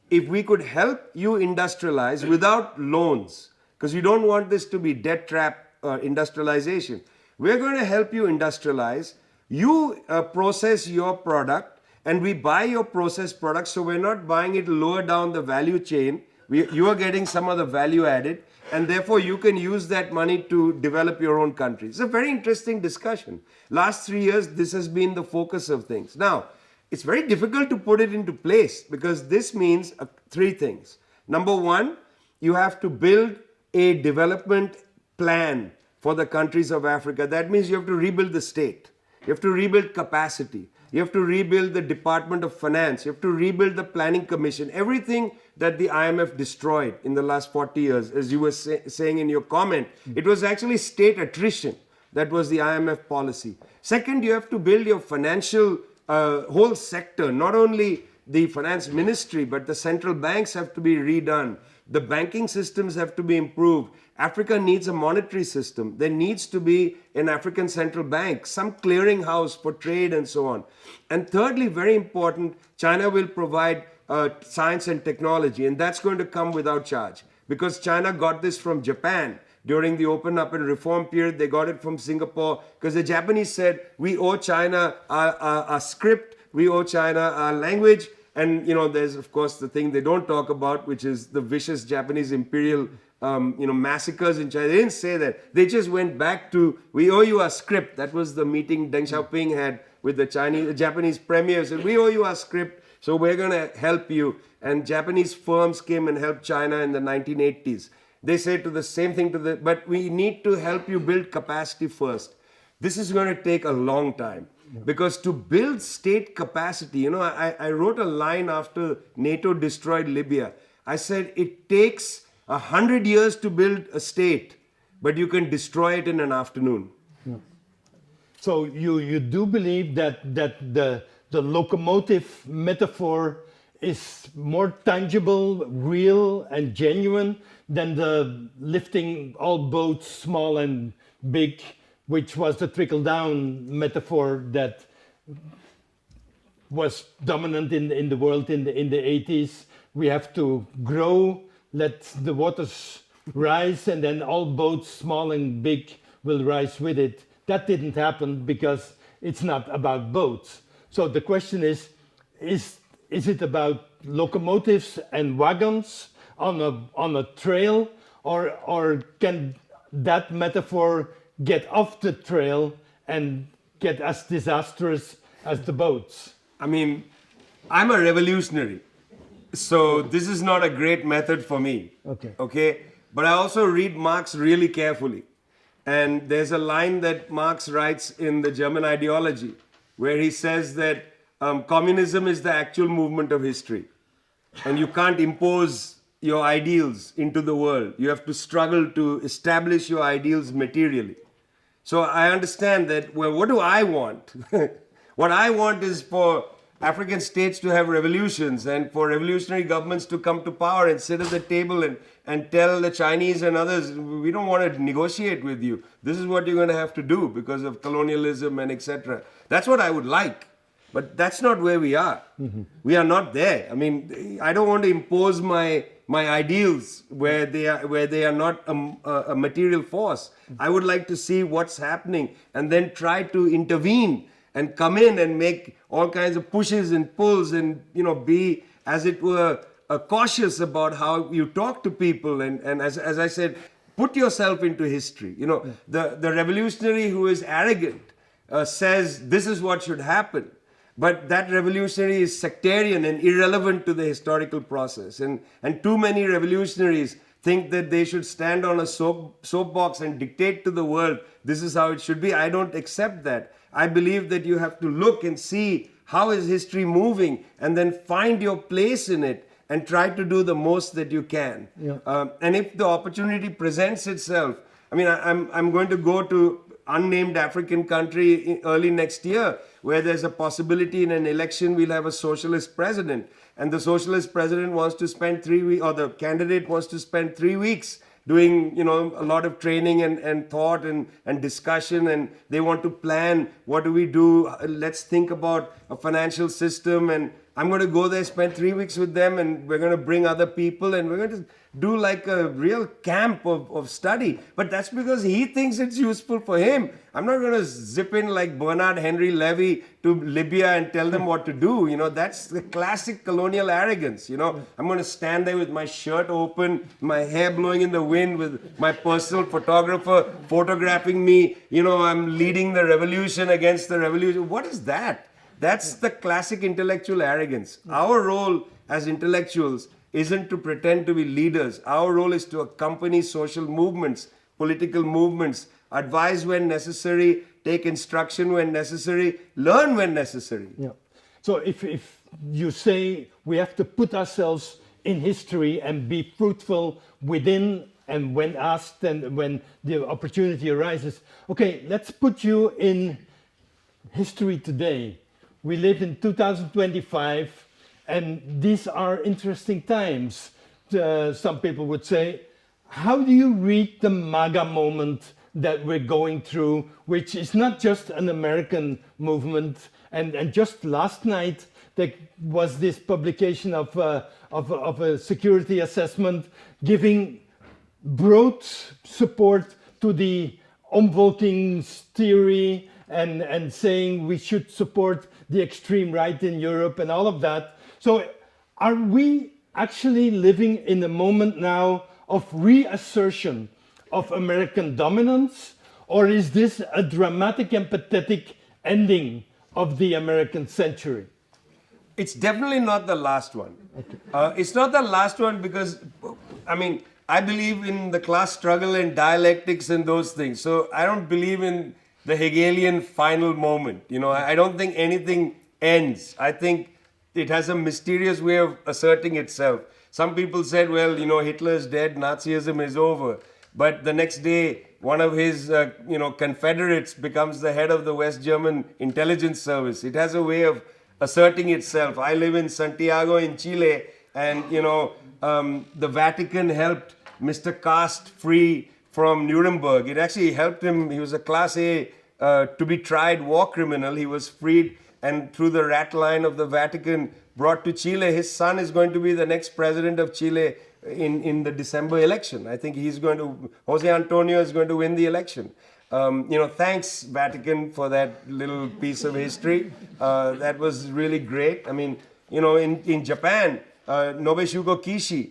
if we could help you industrialize without loans, because you don't want this to be debt trap industrialization. We're going to help you industrialize. You process your product and we buy your processed product, so we're not buying it lower down the value chain. You are getting some of the value added, and therefore you can use that money to develop your own country. It's a very interesting discussion. Last 3 years, this has been the focus of things. Now, it's very difficult to put it into place because this means three things. Number one, you have to build a development plan for the countries of Africa. That means you have to rebuild the state. You have to rebuild capacity. You have to rebuild the Department of Finance. You have to rebuild the Planning Commission. Everything that the IMF destroyed in the last 40 years, as you were saying in your comment, it was actually state attrition. That was the IMF policy. Second, you have to build your financial whole sector. Not only the finance ministry, but the central banks have to be redone. The banking systems have to be improved. Africa needs a monetary system. There needs to be an African central bank, some clearinghouse for trade and so on. And thirdly, very important, China will provide science and technology, and that's going to come without charge, because China got this from Japan during the open up and reform period. They got it from Singapore because the Japanese said, we owe China our script, we owe China our language. And there's of course the thing they don't talk about, which is the vicious Japanese imperial massacres in China. They didn't say that. They just went back to, we owe you our script. That was the meeting Deng Xiaoping had with the Japanese premier. Said, we owe you our script, so we're going to help you. And Japanese firms came and helped China in the 1980s. They say to the same thing but we need to help you build capacity first. This is going to take a long time. Because to build state capacity, I wrote a line after NATO destroyed Libya. I said it takes 100 years to build a state, but you can destroy it in an afternoon. Yeah. So you do believe that the locomotive metaphor is more tangible, real, and genuine than the lifting all boats, small and big, which was the trickle-down metaphor that was dominant in the world in the 80s. We have to grow, let the waters rise, and then all boats, small and big, will rise with it. That didn't happen because it's not about boats. So the question is it about locomotives and wagons on a trail, or can that metaphor get off the trail and get as disastrous as the boats? I mean, I'm a revolutionary, so this is not a great method for me. Okay? But I also read Marx really carefully. And there's a line that Marx writes in the German Ideology, where he says that communism is the actual movement of history. And you can't impose your ideals into the world. You have to struggle to establish your ideals materially. So I understand that, well, what do I want? What I want is for African states to have revolutions and for revolutionary governments to come to power and sit at the table and tell the Chinese and others, we don't want to negotiate with you. This is what you're going to have to do because of colonialism and etc. That's what I would like. But that's not where we are. Mm-hmm. We are not there. I mean, I don't want to impose my ideals where they are not a material force. I would like to see what's happening and then try to intervene and come in and make all kinds of pushes and pulls and be, as it were, cautious about how you talk to people and as I said, put yourself into history. The revolutionary who is arrogant says this is what should happen. But that revolutionary is sectarian and irrelevant to the historical process. And too many revolutionaries think that they should stand on a soapbox and dictate to the world, this is how it should be. I don't accept that. I believe that you have to look and see how is history moving and then find your place in it and try to do the most that you can. Yeah. And if the opportunity presents itself I mean, I'm going to go to unnamed African country early next year where there's a possibility in an election we'll have a socialist president. And the socialist president wants to spend 3 weeks, or the candidate wants to spend 3 weeks doing, you know, a lot of training and thought and discussion, and they want to plan, what do we do? Let's think about a financial system, and I'm going to go there, spend 3 weeks with them, and we're going to bring other people, and we're going to do like a real camp of study. But that's because he thinks it's useful for him. I'm not going to zip in like Bernard Henry Levy to Libya and tell them what to do. You know, that's the classic colonial arrogance. You know, I'm going to stand there with my shirt open, my hair blowing in the wind, with my personal photographer photographing me. You know, I'm leading the revolution against the revolution. What is that? That's the classic intellectual arrogance. Our role as intellectuals isn't to pretend to be leaders. Our role is to accompany social movements, political movements, advise when necessary, take instruction when necessary, learn when necessary. Yeah. So if you say we have to put ourselves in history and be fruitful within and when asked and when the opportunity arises, okay, let's put you in history today. We live in 2025. And these are interesting times. Some people would say, how do you read the MAGA moment that we're going through, which is not just an American movement? And just last night, there was this publication of a security assessment giving broad support to the omvolking theory and saying we should support the extreme right in Europe and all of that. So are we actually living in a moment now of reassertion of American dominance, or is this a dramatic and pathetic ending of the American century? It's definitely not the last one. Okay. It's not the last one because, I mean, I believe in the class struggle and dialectics and those things. So I don't believe in the Hegelian final moment. You know, I don't think anything ends. I think it has a mysterious way of asserting itself. Some people said, well, you know, Hitler is dead, Nazism is over. But the next day, one of his, Confederates becomes the head of the West German intelligence service. It has a way of asserting itself. I live in Santiago in Chile, and, the Vatican helped Mr. Cast free from Nuremberg. It actually helped him. He was a Class A to be tried war criminal. He was freed, and through the rat line of the Vatican, brought to Chile. His son is going to be the next president of Chile in the December election. I think Jose Antonio is going to win the election. Thanks Vatican for that little piece of history. That was really great. I mean, in Japan, Nobeshuko Kishi,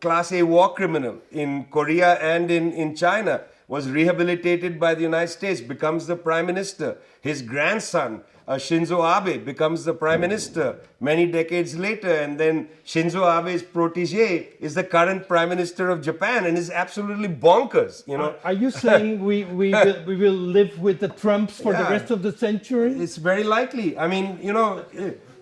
Class A war criminal in Korea and in China, was rehabilitated by the United States, becomes the prime minister. His grandson, Shinzo Abe, becomes the prime minister many decades later, and then Shinzo Abe's protege is the current prime minister of Japan, and is absolutely bonkers. Are you saying we will live with the Trumps for the rest of the century? It's very likely. I mean,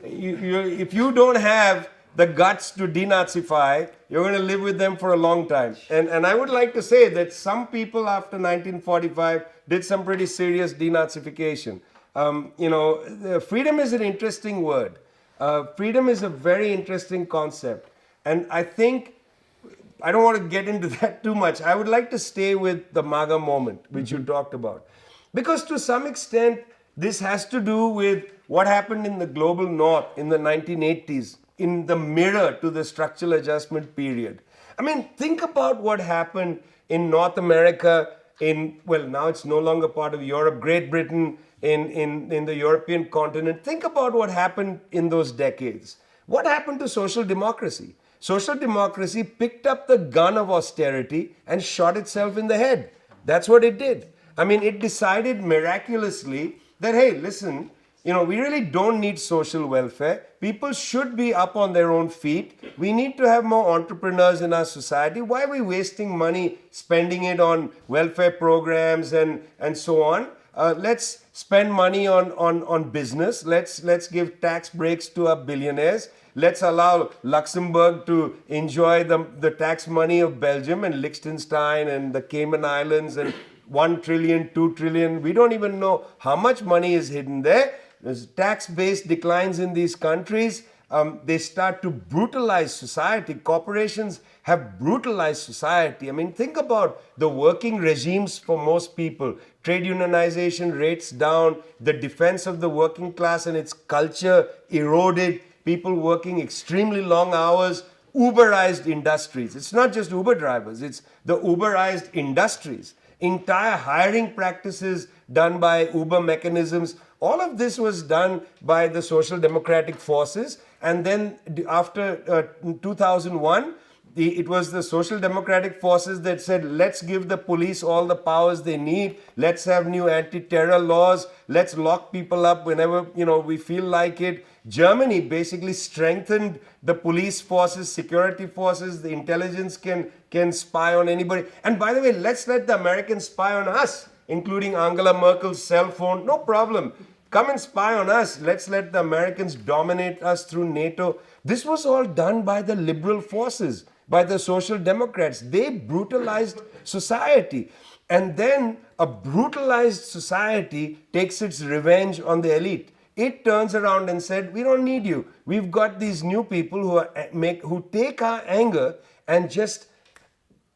if you don't have the guts to denazify, you're going to live with them for a long time. And I would like to say that some people after 1945 did some pretty serious denazification. Freedom is an interesting word. Freedom is a very interesting concept. And I think, I don't want to get into that too much. I would like to stay with the MAGA moment, which you talked about. Because to some extent, this has to do with what happened in the global north in the 1980s, in the mirror to the structural adjustment period. I mean, think about what happened in North America, now it's no longer part of Europe, Great Britain, in the European continent. Think about what happened in those decades. What happened to social democracy? Social democracy picked up the gun of austerity and shot itself in the head. That's what it did. I mean, it decided miraculously that, hey, listen, we really don't need social welfare. People should be up on their own feet. We need to have more entrepreneurs in our society. Why are we wasting money spending it on welfare programs and so on? let's spend money on business. Let's give tax breaks to our billionaires. Let's allow Luxembourg to enjoy the tax money of Belgium and Liechtenstein and the Cayman Islands and 1 trillion, 2 trillion. We don't even know how much money is hidden there. There's tax-based declines in these countries. They start to brutalize society. Corporations have brutalized society. I mean, think about the working regimes for most people. Trade unionization rates down, the defense of the working class and its culture eroded, people working extremely long hours, Uberized industries. It's not just Uber drivers, it's the Uberized industries. Entire hiring practices done by Uber mechanisms. All of this was done by the social democratic forces. And then after 2001, it was the social democratic forces that said, let's give the police all the powers they need. Let's have new anti-terror laws. Let's lock people up whenever we feel like it. Germany basically strengthened the police forces, security forces. The intelligence can spy on anybody. And by the way, let's let the Americans spy on us, including Angela Merkel's cell phone. No problem. Come and spy on us. Let's let the Americans dominate us through NATO. This was all done by the liberal forces, by the social democrats. They brutalized society. And then a brutalized society takes its revenge on the elite. It turns around and said, we don't need you. We've got these new people who take our anger and just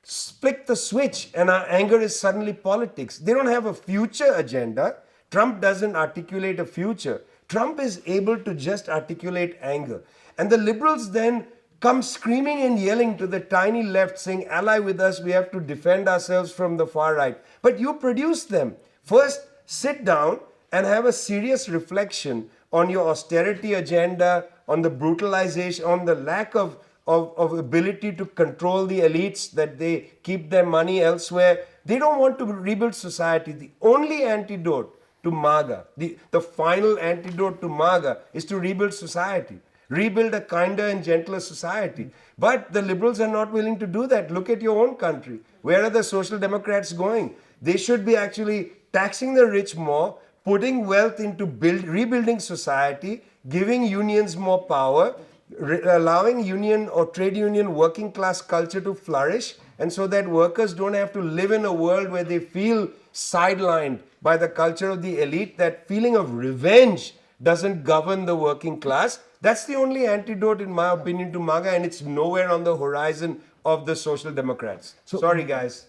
flick the switch, and our anger is suddenly politics. They don't have a future agenda. Trump doesn't articulate a future. Trump is able to just articulate anger. And the liberals then come screaming and yelling to the tiny left, saying, ally with us, we have to defend ourselves from the far right. But you produce them. First, sit down and have a serious reflection on your austerity agenda, on the brutalization, on the lack of ability to control the elites, that they keep their money elsewhere. They don't want to rebuild society. The only antidote to MAGA, the final antidote to MAGA is to rebuild society. Rebuild a kinder and gentler society. But the liberals are not willing to do that. Look at your own country. Where are the social democrats going? They should be actually taxing the rich more, putting wealth into rebuilding society, giving unions more power, allowing union or trade union working class culture to flourish, and so that workers don't have to live in a world where they feel sidelined by the culture of the elite. That feeling of revenge doesn't govern the working class. That's the only antidote, in my opinion, to MAGA, and it's nowhere on the horizon of the Social Democrats. Sorry, guys.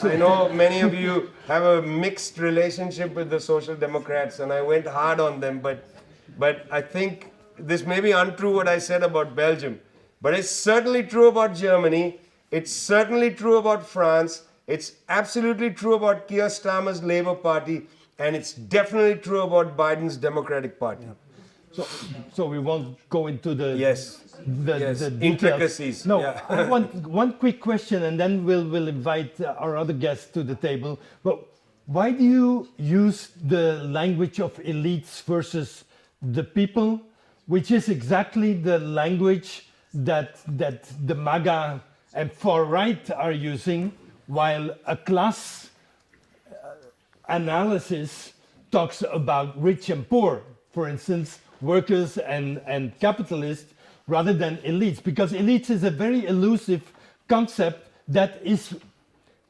I know many of you have a mixed relationship with the Social Democrats, and I went hard on them, but I think this may be untrue what I said about Belgium, but it's certainly true about Germany. It's certainly true about France. It's absolutely true about Keir Starmer's Labour Party, and it's definitely true about Biden's Democratic Party. Yeah. So we won't go into the the intricacies. No, Yeah. I want one quick question, and then we'll invite our other guests to the table. But why do you use the language of elites versus the people, which is exactly the language that the MAGA and far right are using, while a class analysis talks about rich and poor, for instance, workers and capitalists, rather than elites, because elites is a very elusive concept that is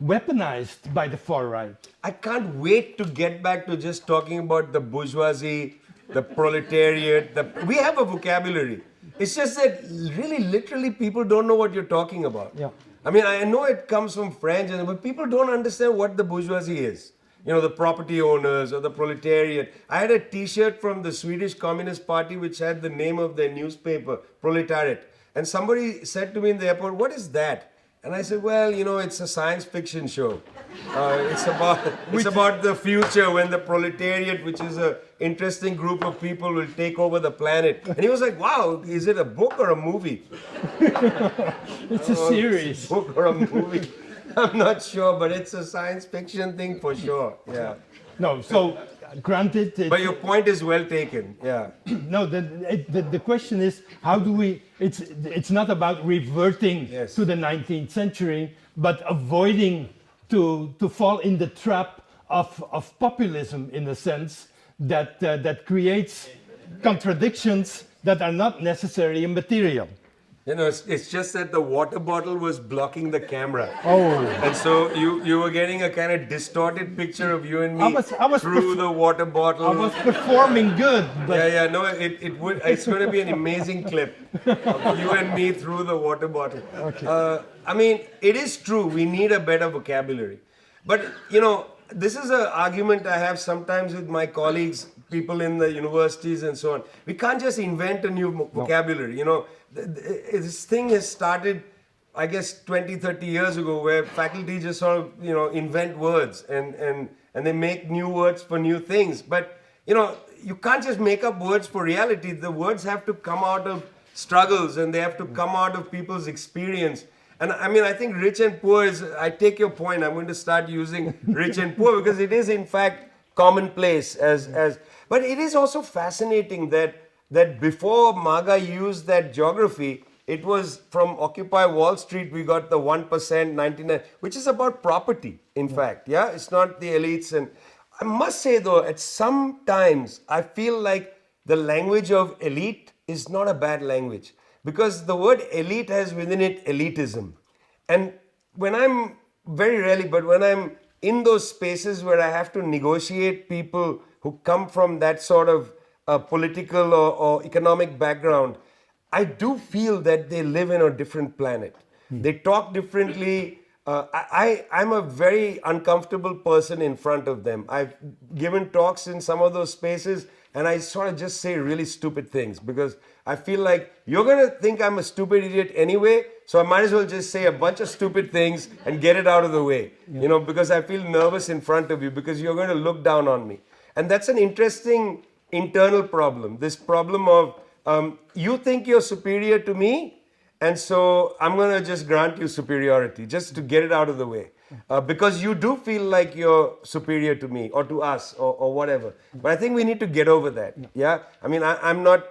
weaponized by the far right. I can't wait to get back to just talking about the bourgeoisie, the proletariat. We have a vocabulary. It's just that really, literally, people don't know what you're talking about. Yeah. I mean, I know it comes from French, but people don't understand what the bourgeoisie is. You know, the property owners or the proletariat. I had a T-shirt from the Swedish Communist Party which had the name of their newspaper, Proletariat. And somebody said to me in the airport, what is that? And I said, well, you know, it's a science fiction show. It's about the future when the proletariat, which is an interesting group of people, will take over the planet. And he was like, wow, is it a book or a movie? It's a series. Book or a movie? I'm not sure, but it's a science fiction thing for sure. Yeah. No, so granted. But your point is well taken. Yeah. No, the question is, how do we? It's not about reverting to the 19th century, but avoiding to fall in the trap of populism in a sense that creates contradictions that are not necessarily immaterial. You know, it's just that the water bottle was blocking the camera. Oh. And so you were getting a kind of distorted picture of you and me I was through the water bottle. I was performing good, but Yeah, no, it's going to be an amazing clip of you and me through the water bottle. Okay. I mean, it is true, we need a better vocabulary. But, you know, this is an argument I have sometimes with my colleagues, people in the universities and so on. We can't just invent a new vocabulary, you know. This thing has started, I guess, 20, 30 years ago, where faculty just sort of, you know, invent words and they make new words for new things. But, you know, you can't just make up words for reality. The words have to come out of struggles and they have to come out of people's experience. And I mean, I think rich and poor is, I take your point, I'm going to start using rich and poor because it is in fact commonplace but it is also fascinating that before MAGA used that geography, it was from Occupy Wall Street, we got the 1%, 99, which is about property, in fact, yeah? It's not the elites. And I must say though, at some times, I feel like the language of elite is not a bad language. Because the word elite has within it elitism. And when I'm, very rarely, but when I'm in those spaces where I have to negotiate people who come from that sort of political or economic background, I do feel that they live in a different planet. They talk differently. I'm a very uncomfortable person in front of them. I've given talks in some of those spaces and I sort of just say really stupid things because I feel like you're going to think I'm a stupid idiot anyway, so I might as well just say a bunch of stupid things and get it out of the way, you know, because I feel nervous in front of you because you're going to look down on me. And that's an interesting internal problem, this problem of you think you're superior to me, and so I'm going to just grant you superiority just to get it out of the way. Because you do feel like you're superior to me or to us or whatever. But I think we need to get over that. Yeah. I mean, I'm not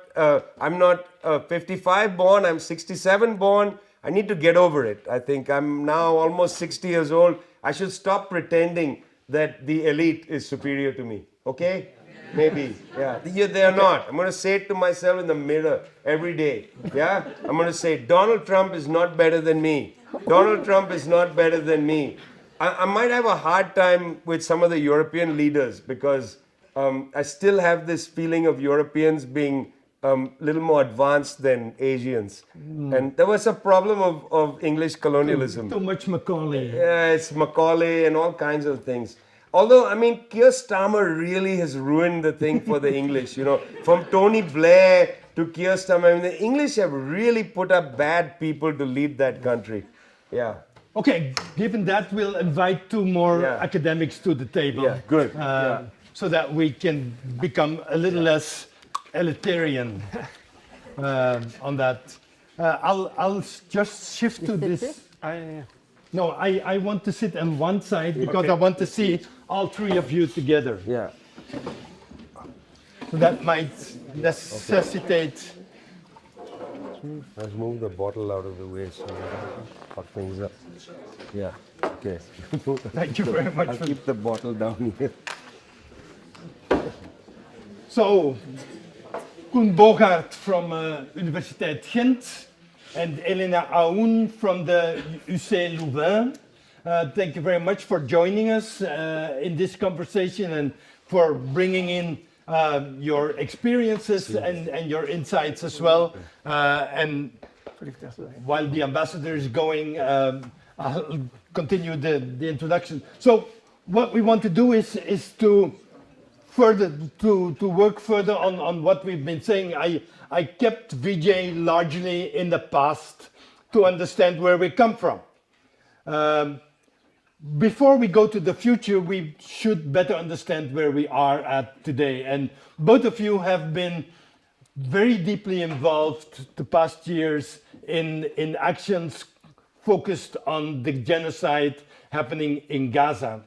55 born. I'm 67 born. I need to get over it. I think I'm now almost 60 years old. I should stop pretending that the elite is superior to me. Okay? Maybe. Yeah. They are not. I'm going to say it to myself in the mirror every day. Yeah. I'm going to say Donald Trump is not better than me. Donald Trump is not better than me. I might have a hard time with some of the European leaders because I still have this feeling of Europeans being a little more advanced than Asians. And there was a problem of English colonialism. too much Macaulay. Yeah, it's Macaulay and all kinds of things. Although, I mean, Keir Starmer really has ruined the thing for the English, you know, from Tony Blair to Keir Starmer. I mean, the English have really put up bad people to lead that country. Yeah. Okay, given that, we'll invite two more Yeah. academics to the table. Yeah, good. So that we can become a little less elitarian on that. I'll just shift to this. No, I want to sit on one side because I want to see all three of you together. Yeah. So that might necessitate. Let's move the bottle out of the way so we fuck things up. Yeah. Okay. Thank you very much. I'll keep the bottle down here. So, Koen Bogaert from Universiteit Gent and Elena Aoun from the UC Louvain. Thank you very much for joining us in this conversation and for bringing in your experiences and your insights as well. And while the ambassador is going, I'll continue the introduction. So what we want to do is to work further on what we've been saying. I kept Vijay largely in the past to understand where we come from. Before we go to the future, we should better understand where we are at today. And both of you have been very deeply involved the past years in actions focused on the genocide happening in Gaza.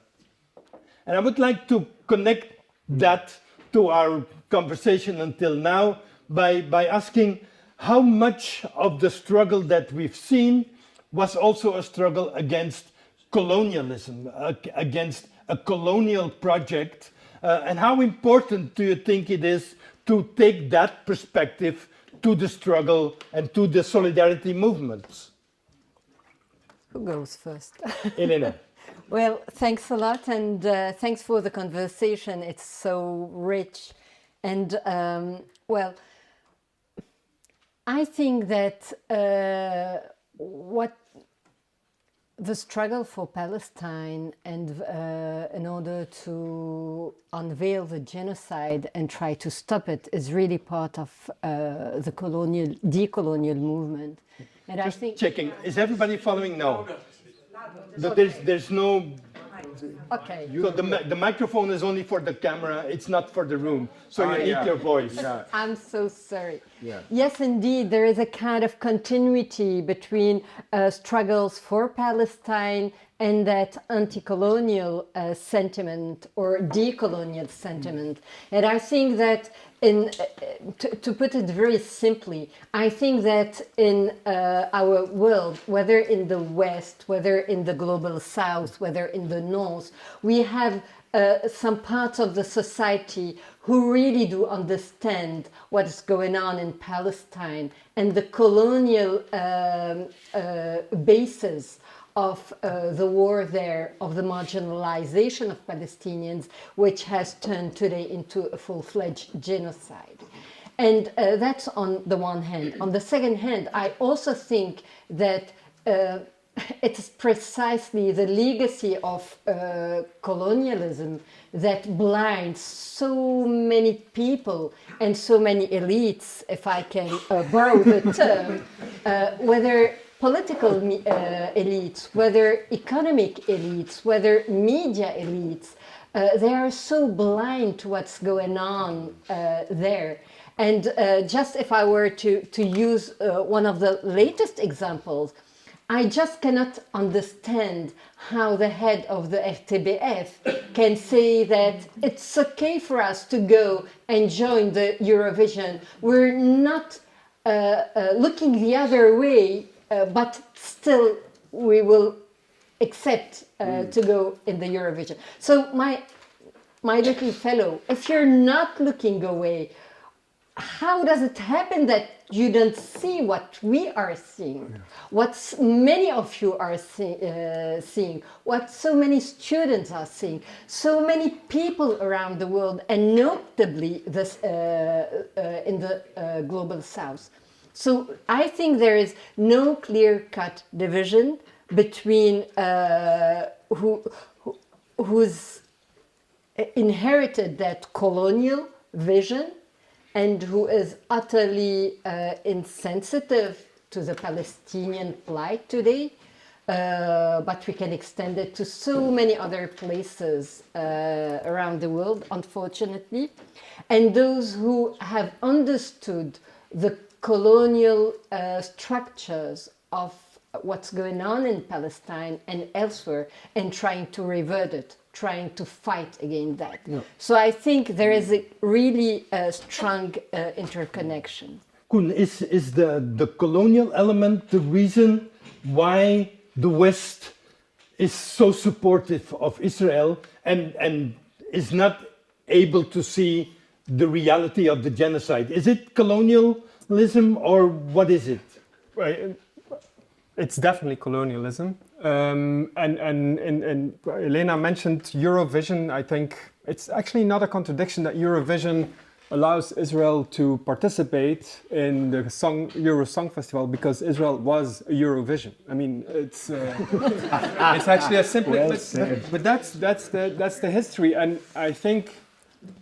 And I would like to connect that to our conversation until now by asking how much of the struggle that we've seen was also a struggle against colonialism, against a colonial project? And how important do you think it is to take that perspective to the struggle and to the solidarity movements? Who goes first? Elena. Well, thanks a lot, and thanks for the conversation. It's so rich. And well, I think that what the struggle for Palestine and in order to unveil the genocide and try to stop it is really part of the decolonial movement. And I think Checking. Is everybody following? No. But there's no. okay. So the microphone is only for the camera. It's not for the room. So you need your voice. I'm so sorry. Yes, indeed, there is a kind of continuity between struggles for Palestine and that anti-colonial sentiment or decolonial sentiment. And I think that to put it very simply, I think that in our world, whether in the West, whether in the global South, whether in the North, we have some parts of the society who really do understand what is going on in Palestine and the colonial basis of the war there, of the marginalization of Palestinians, which has turned today into a full-fledged genocide. And that's on the one hand. On the second hand, I also think that it is precisely the legacy of colonialism that blinds so many people and so many elites, if I can borrow the term, whether political elites, whether economic elites, whether media elites, they are so blind to what's going on there. And just if I were to use one of the latest examples, I just cannot understand how the head of the RTBF can say that it's okay for us to go and join the Eurovision. We're not looking the other way, but still we will accept to go in the Eurovision. So my little fellow, if you're not looking away, how does it happen that you don't see what we are seeing, what many of you are seeing, what so many students are seeing, so many people around the world, and notably this, in the global South? So I think there is no clear-cut division between who's inherited that colonial vision and who is utterly insensitive to the Palestinian plight today, but we can extend it to so many other places around the world, unfortunately. And those who have understood the colonial structures of what's going on in Palestine and elsewhere and trying to revert it, trying to fight against that. So I think there is a really strong interconnection. Koen, is the colonial element the reason why the West is so supportive of Israel and is not able to see the reality of the genocide? Is it colonialism or what is it? Right. It's definitely colonialism. And Elena mentioned Eurovision. I think it's actually not a contradiction that Eurovision allows Israel to participate in the Euro Song Festival because Israel was a Eurovision. I mean, it's actually a simple. But that's the history, and I think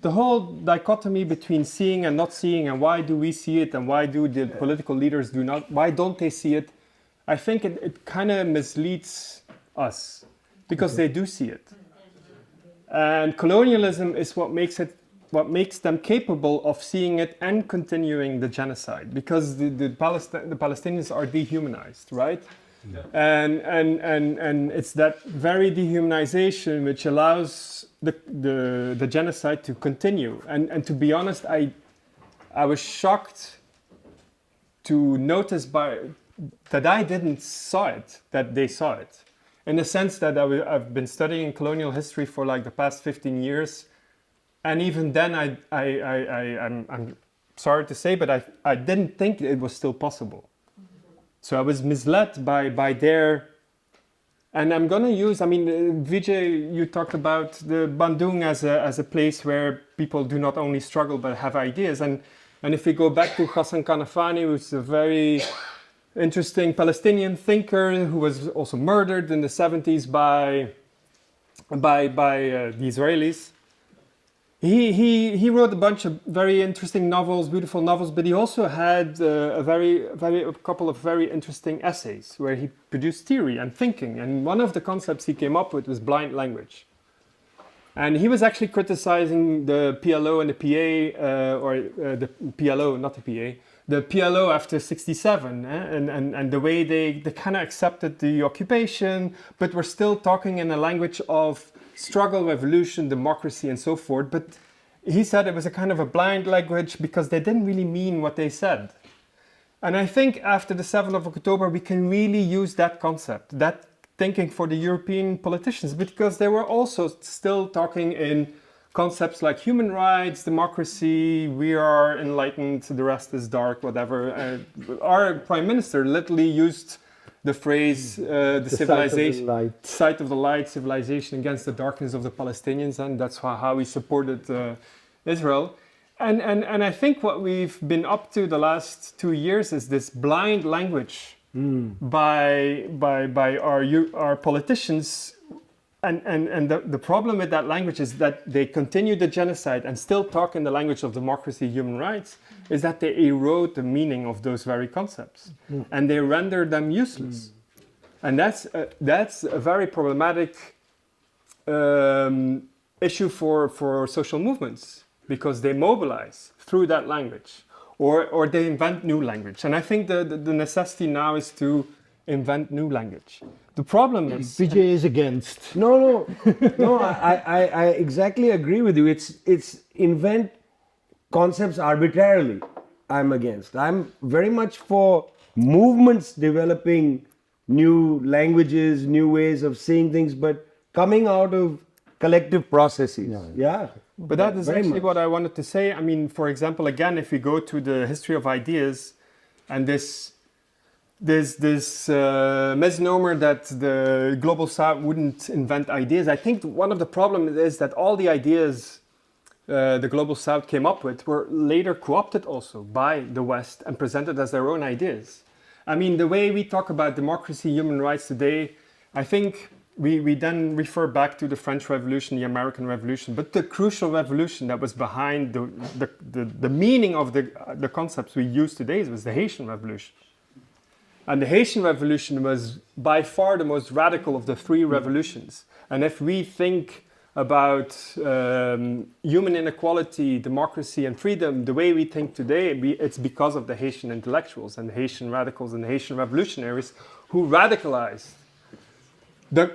the whole dichotomy between seeing and not seeing, and why do we see it, and why do the political leaders do not? Why don't they see it? I think it kind of misleads us because they do see it. And colonialism is what makes them capable of seeing it and continuing the genocide, because the Palestinians are dehumanized, right? And it's that very dehumanization which allows the genocide to continue. And to be honest, I was shocked to notice that I didn't saw it, that they saw it. in the sense that I've been studying colonial history for like the past 15 years. And even then, I'm sorry to say, but I didn't think it was still possible. So I was misled by their, and I'm gonna use, I mean, Vijay, you talked about the Bandung as a place where people do not only struggle but have ideas. And if we go back to Hassan Kanafani, who's a very interesting Palestinian thinker who was also murdered in the 70s by the Israelis. He wrote a bunch of very interesting novels, beautiful novels, but he also had a couple of very interesting essays where he produced theory and thinking. And one of the concepts he came up with was blind language. And he was actually criticizing the PLO and the PA, the PLO, not the PA, the PLO after 67, and the way they kind of accepted the occupation, but were still talking in a language of struggle, revolution, democracy, and so forth. But he said it was a kind of a blind language because they didn't really mean what they said. And I think after the 7th of October, we can really use that concept, that thinking for the European politicians, because they were also still talking in concepts like human rights, democracy, we are enlightened, the rest is dark, whatever. Our prime minister literally used the phrase, the civilization, sight of the light, civilization against the darkness of the Palestinians, and that's how he supported Israel. And I think what we've been up to the last 2 years is this blind language by our politicians. And the problem with that language is that they continue the genocide and still talk in the language of democracy, human rights, is that they erode the meaning of those very concepts and they render them useless. And that's a very problematic issue for social movements, because they mobilize through that language or they invent new language. And I think the necessity now is to invent new language. The problem is Vijay is against. No. I exactly agree with you. It's invent concepts arbitrarily. I'm against. I'm very much for movements developing new languages, new ways of seeing things, but coming out of collective processes. Yeah. But that is Very actually much. what I wanted to say. I mean, for example, again, if we go to the history of ideas and this misnomer that the global south wouldn't invent ideas, I think one of the problems is that all the ideas the global south came up with were later co-opted also by the West and presented as their own ideas. I mean, the way we talk about democracy, human rights today, I think we then refer back to the French Revolution, the American Revolution, but the crucial revolution that was behind the meaning of the concepts we use today was the Haitian Revolution. And the Haitian Revolution was by far the most radical of the three revolutions. And if we think about human inequality, democracy, and freedom, the way we think today, it's because of the Haitian intellectuals and the Haitian radicals and the Haitian revolutionaries who radicalized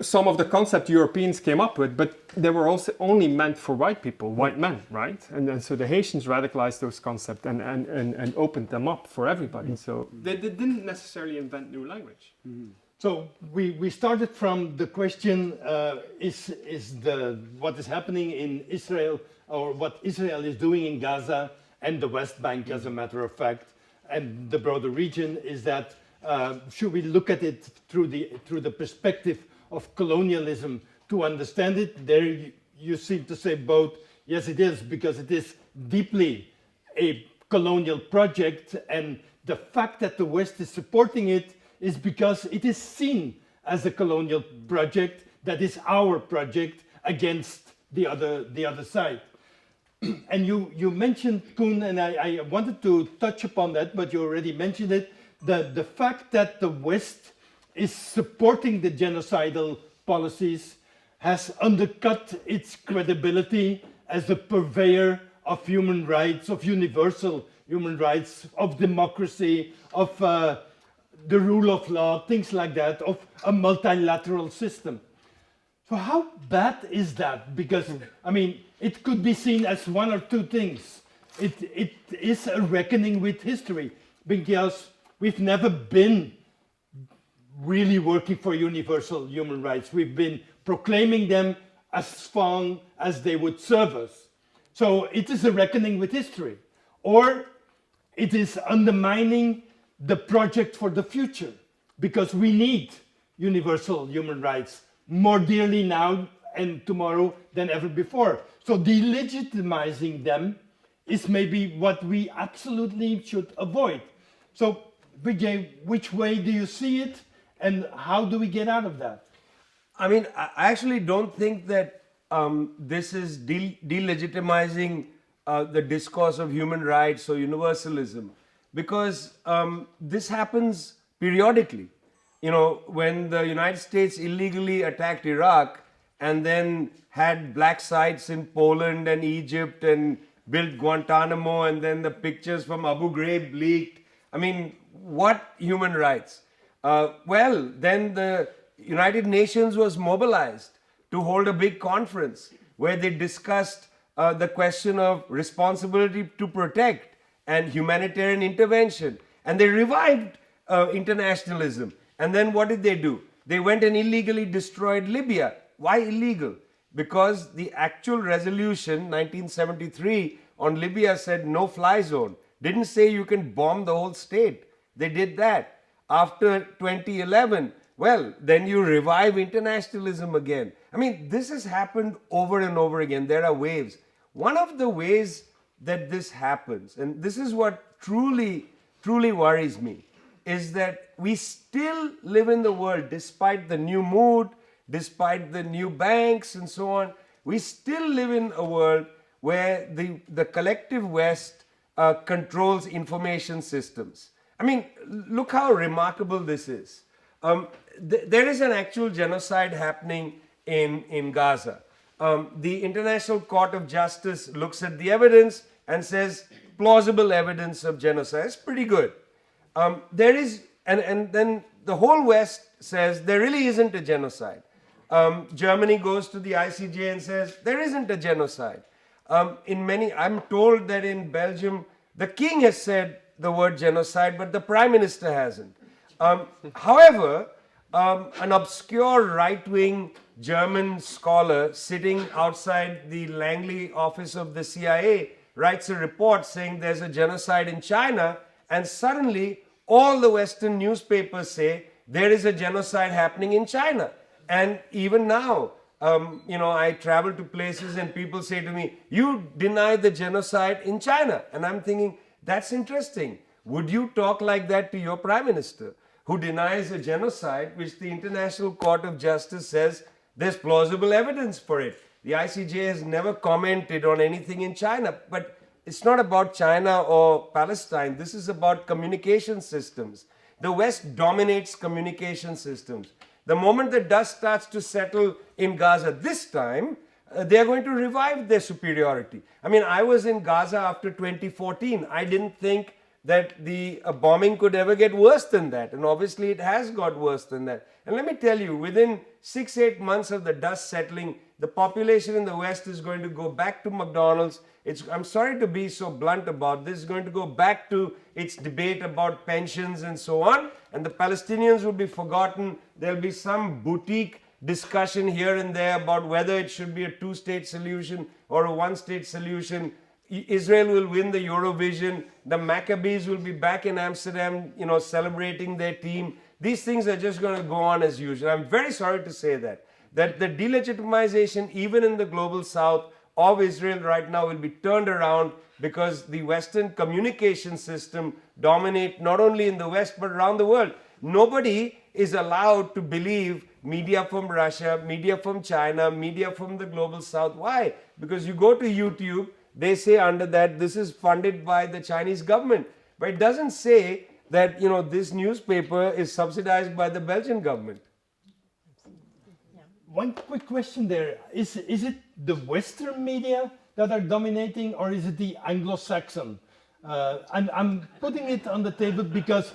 some of the concepts Europeans came up with, but they were also only meant for white people, white men, right? And so the Haitians radicalized those concepts and opened them up for everybody. So they didn't necessarily invent new language. So we started from the question, what is happening in Israel, or what Israel is doing in Gaza and the West Bank, as a matter of fact, and the broader region, is that should we look at it through the perspective of colonialism to understand it? There you seem to say both. Yes, it is, because it is deeply a colonial project, and the fact that the West is supporting it is because it is seen as a colonial project that is our project against the other side. And you mentioned, Koen, and I wanted to touch upon that, but you already mentioned it, the fact that the West is supporting the genocidal policies has undercut its credibility as a purveyor of human rights, of universal human rights, of democracy, of the rule of law, things like that, of a multilateral system. So how bad is that? Because, I mean, it could be seen as one or two things. It is a reckoning with history, because we've never been really working for universal human rights. We've been proclaiming them as long as they would serve us. So it is a reckoning with history, or it is undermining the project for the future, because we need universal human rights more dearly now and tomorrow than ever before. So delegitimizing them is maybe what we absolutely should avoid. So Vijay, which way do you see it, and how do we get out of that? I mean, I actually don't think that this is delegitimizing the discourse of human rights or universalism, because this happens periodically. You know, when the United States illegally attacked Iraq and then had black sites in Poland and Egypt and built Guantanamo, and then the pictures from Abu Ghraib leaked. I mean, what human rights? Well, then the United Nations was mobilized to hold a big conference where they discussed the question of responsibility to protect and humanitarian intervention. And they revived internationalism. And then what did they do? They went and illegally destroyed Libya. Why illegal? Because the actual resolution, 1973, on Libya said no fly zone. Didn't say you can bomb the whole state. They did that. After 2011, well, then you revive internationalism again. I mean, this has happened over and over again. There are waves. One of the ways that this happens, and this is what truly worries me, is that we still live in the world, despite the new mood, despite the new banks and so on, we still live in a world where the collective West controls information systems. I mean, look how remarkable this is. There is an actual genocide happening in Gaza. The International Court of Justice looks at the evidence and says plausible evidence of genocide. It's pretty good. There is, and then the whole West says there really isn't a genocide. Germany goes to the ICJ and says there isn't a genocide. I'm told that in Belgium, the king has said the word genocide, but the prime minister hasn't. However, an obscure right-wing German scholar sitting outside the Langley office of the CIA writes a report saying there's a genocide in China, and suddenly all the Western newspapers say there is a genocide happening in China. And even now, I travel to places and people say to me, you deny the genocide in China. And I'm thinking, that's interesting. Would you talk like that to your prime minister, who denies a genocide which the International Court of Justice says there's plausible evidence for it? The ICJ has never commented on anything in China, but it's not about China or Palestine. This is about communication systems. The West dominates communication systems. The moment the dust starts to settle in Gaza this time, they are going to revive their superiority. I mean, I was in Gaza after 2014. I didn't think that the bombing could ever get worse than that. And obviously it has got worse than that. And let me tell you, within 6-8 months of the dust settling, the population in the West is going to go back to McDonald's. I'm sorry to be so blunt about this, it's going to go back to its debate about pensions and so on. And the Palestinians will be forgotten. There'll be some boutique discussion here and there about whether it should be a two-state solution or a one-state solution. Israel will win the Eurovision. The Maccabees will be back in Amsterdam, celebrating their team. These things are just going to go on as usual. I'm very sorry to say that the delegitimization, even in the global South, of Israel right now will be turned around because the Western communication system dominates not only in the West but around the world. Nobody is allowed to believe media from Russia, media from China, media from the global South. Why? Because you go to YouTube, they say under that this is funded by the Chinese government. But it doesn't say that this newspaper is subsidized by the Belgian government. One quick question there. Is it the Western media that are dominating, or is it the Anglo-Saxon? And I'm putting it on the table because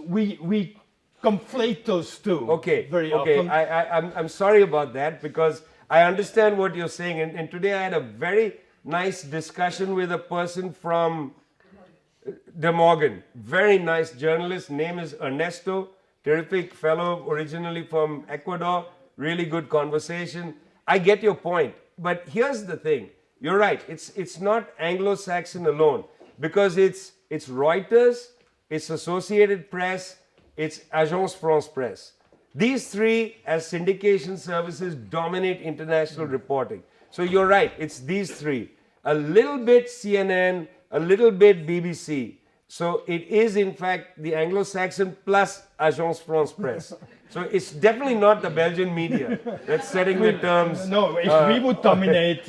we conflate those two very often. I'm sorry about that, because I understand what you're saying. And today I had a very nice discussion with a person from De Morgan. Very nice journalist. Name is Ernesto. terrific fellow originally from Ecuador, really good conversation. I get your point, but here's the thing. You're right, it's not Anglo-Saxon alone, because it's Reuters, it's Associated Press, it's Agence France Presse. These three, as syndication services, dominate international reporting. So you're right, it's these three. A little bit CNN, a little bit BBC. So it is, in fact, the Anglo-Saxon plus Agence France Presse. So it's definitely not the Belgian media that's setting the terms. No, if we would dominate,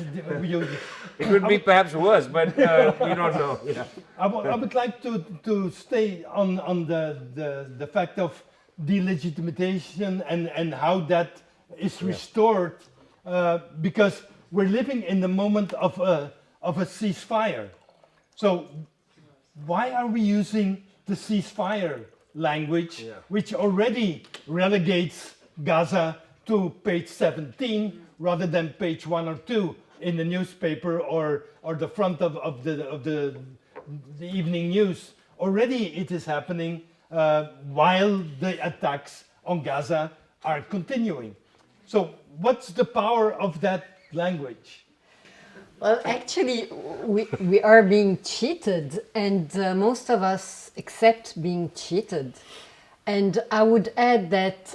it would be perhaps worse, but we don't know. Yeah. I would like to stay on the fact of delegitimation and how that is restored, because we're living in the moment of a ceasefire. So why are we using the ceasefire language, which already relegates Gaza to page 17 rather than page 1 or 2 in the newspaper or the front of the evening news? Already it is happening while the attacks on Gaza are continuing. So what's the power of that language? Well, actually, we are being cheated, and most of us accept being cheated. And I would add that,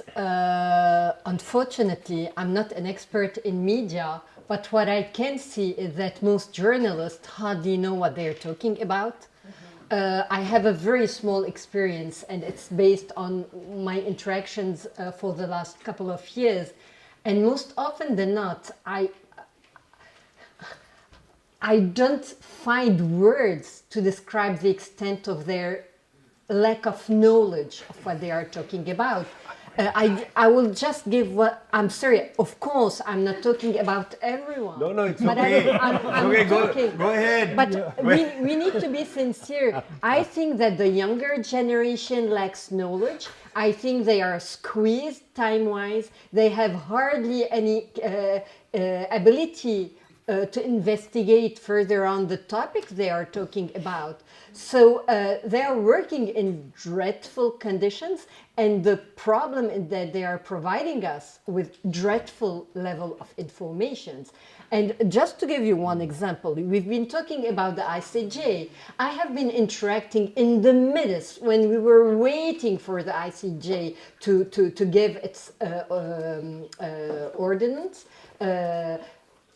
unfortunately, I'm not an expert in media, but what I can see is that most journalists hardly know what they're talking about. I have a very small experience, and it's based on my interactions for the last couple of years. And most often than not, I don't find words to describe the extent of their lack of knowledge of what they are talking about. I will just give what, I'm sorry, of course, I'm not talking about everyone. No, it's but okay. I'm Okay, talking. go ahead. But we need to be sincere. I think that the younger generation lacks knowledge. I think they are squeezed time-wise. They have hardly any ability to investigate further on the topics they are talking about. So they are working in dreadful conditions, and the problem is that they are providing us with dreadful level of informations. And just to give you one example, we've been talking about the ICJ. I have been interacting in the midst when we were waiting for the ICJ to give its ordinance.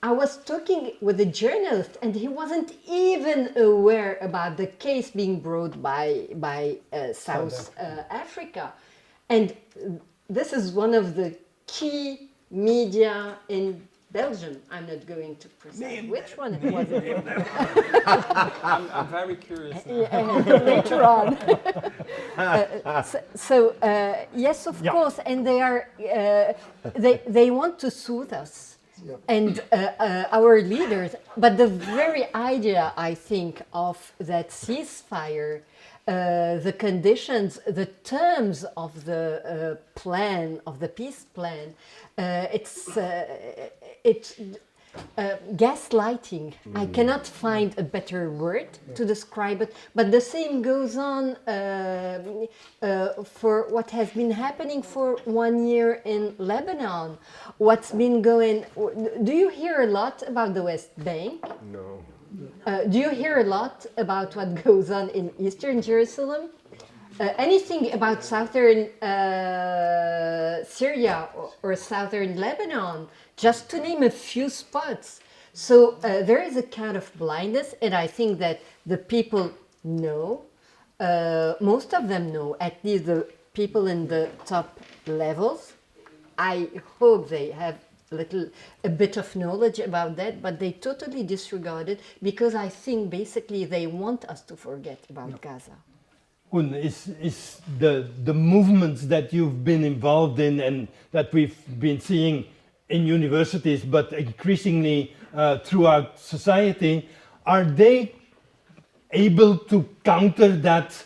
I was talking with a journalist, and he wasn't even aware about the case being brought by South Africa. And this is one of the key media in Belgium. I'm not going to present which one it was. I'm very curious now. Later on. Yes, of course, and they are they want to soothe us. And our leaders, but the very idea, I think, of that ceasefire, the conditions, the terms of the plan, of the peace plan, it's gaslighting. I cannot find a better word to describe it, but the same goes on for what has been happening for 1 year in Lebanon. What's been going... Do you hear a lot about the West Bank? No. Do you hear a lot about what goes on in Eastern Jerusalem? Anything about southern Syria or southern Lebanon, just to name a few spots. So there is a kind of blindness, and I think that the people know, most of them know, at least the people in the top levels. I hope they have a bit of knowledge about that, but they totally disregard it, because I think basically they want us to forget about Gaza. Un, is the movements that you've been involved in and that we've been seeing in universities, but increasingly throughout society, are they able to counter that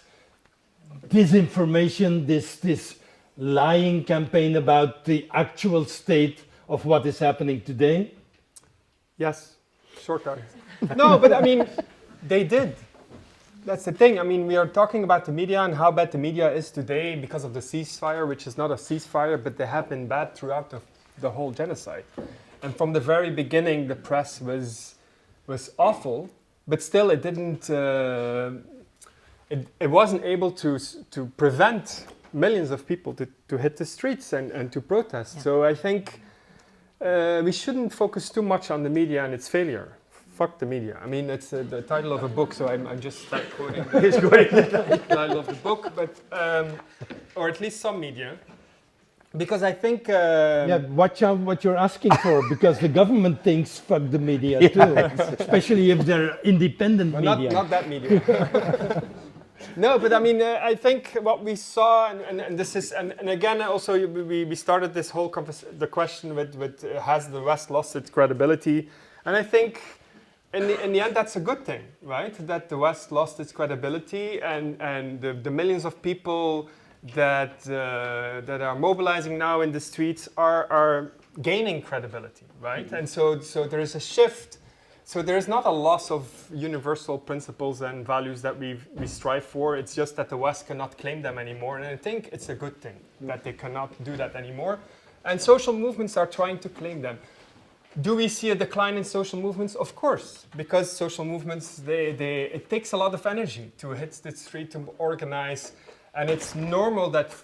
disinformation, this lying campaign about the actual state of what is happening today? Yes, short answer. No, but I mean, they did. That's the thing. I mean, we are talking about the media and how bad the media is today because of the ceasefire, which is not a ceasefire, but they have been bad throughout the whole genocide. And from the very beginning, the press was awful, but still it didn't. It wasn't able to prevent millions of people to hit the streets and to protest. Yeah. So I think we shouldn't focus too much on the media and its failure. Fuck the media. I mean, it's the title of a book, so I'm just quoting the title of the book, but or at least some media. Because I think... yeah, watch out what you're asking for, because the government thinks fuck the media too, especially if they're independent media. Not that media. No, but I mean, I think what we saw, and this is, and again, also we started this whole the question with has the West lost its credibility? And I think in the end, that's a good thing, right? That the West lost its credibility, and the millions of people that are mobilizing now in the streets are gaining credibility, right? Mm-hmm. And so there is a shift. So there is not a loss of universal principles and values that we strive for. It's just that the West cannot claim them anymore. And I think it's a good thing that they cannot do that anymore. And social movements are trying to claim them. Do we see a decline in social movements? Of course, because social movements, it takes a lot of energy to hit the street, to organize. And it's normal that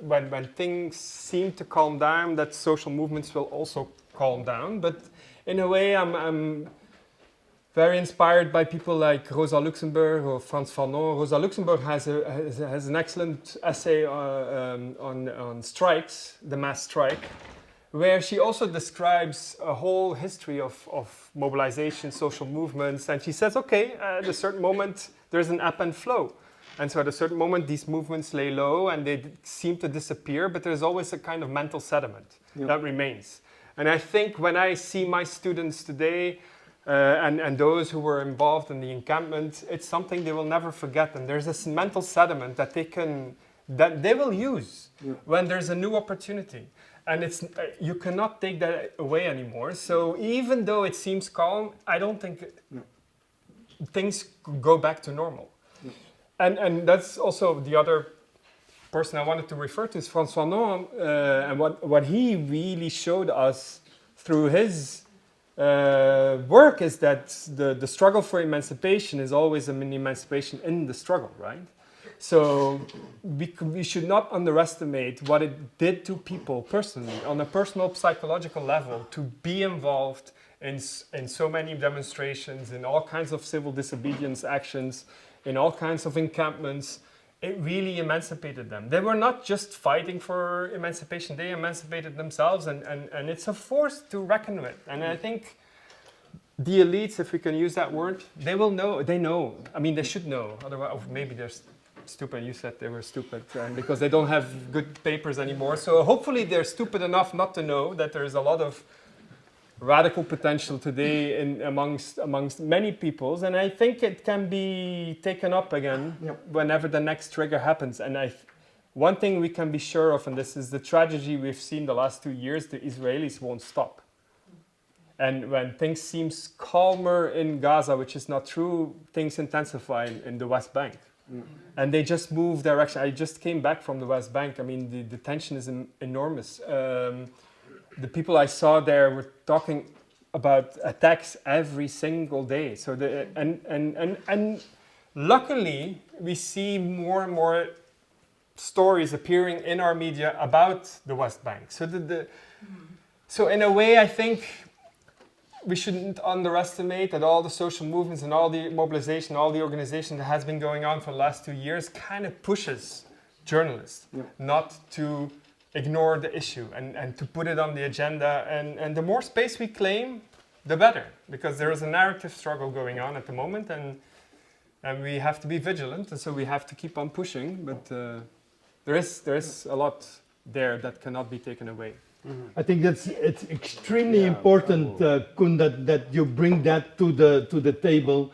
when things seem to calm down, that social movements will also calm down. But in a way, I'm very inspired by people like Rosa Luxemburg or Frans Fanon. Rosa Luxemburg has an excellent essay on strikes, the mass strike, where she also describes a whole history of mobilization, social movements. And she says, okay, at a certain moment, there's an ebb and flow. And so at a certain moment, these movements lay low and they seem to disappear, but there's always a kind of mental sediment that remains. And I think when I see my students today and those who were involved in the encampment, it's something they will never forget. And there's this mental sediment that they will use when there's a new opportunity. And it's you cannot take that away anymore. So even though it seems calm, I don't think things go back to normal. And that's also the other person I wanted to refer to is Frans Fanon, and what he really showed us through his work is that the struggle for emancipation is always an emancipation in the struggle, right? So we should not underestimate what it did to people personally, on a personal psychological level, to be involved in so many demonstrations, in all kinds of civil disobedience actions, in all kinds of encampments. It really emancipated them. They were not just fighting for emancipation, they emancipated themselves, and it's a force to reckon with. And I think the elites, if we can use that word, they will know, they know. I mean, they should know, otherwise maybe they're stupid. You said they were stupid because they don't have good papers anymore. So hopefully they're stupid enough not to know that there's a lot of radical potential today amongst many peoples, and I think it can be taken up again whenever the next trigger happens. And one thing we can be sure of, and this is the tragedy we've seen the last 2 years, the Israelis won't stop. And when things seem calmer in Gaza, which is not true, things intensify in the West Bank. And they just move direction. I just came back from the West Bank. I mean, the tension is enormous. The people I saw there were talking about attacks every single day. So and luckily we see more and more stories appearing in our media about the West Bank. So so in a way, I think we shouldn't underestimate that all the social movements and all the mobilization, all the organization that has been going on for the last 2 years kind of pushes journalists not to ignore the issue and to put it on the agenda. And the more space we claim, the better, because there is a narrative struggle going on at the moment, and we have to be vigilant, and so we have to keep on pushing. But there is a lot there that cannot be taken away. I think it's extremely important, Koen, that you bring that to the table,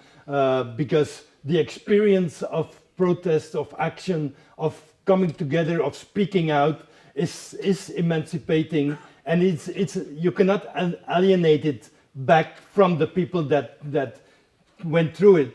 because the experience of protest, of action, of coming together, of speaking out is emancipating, and it's you cannot alienate it back from the people that went through it.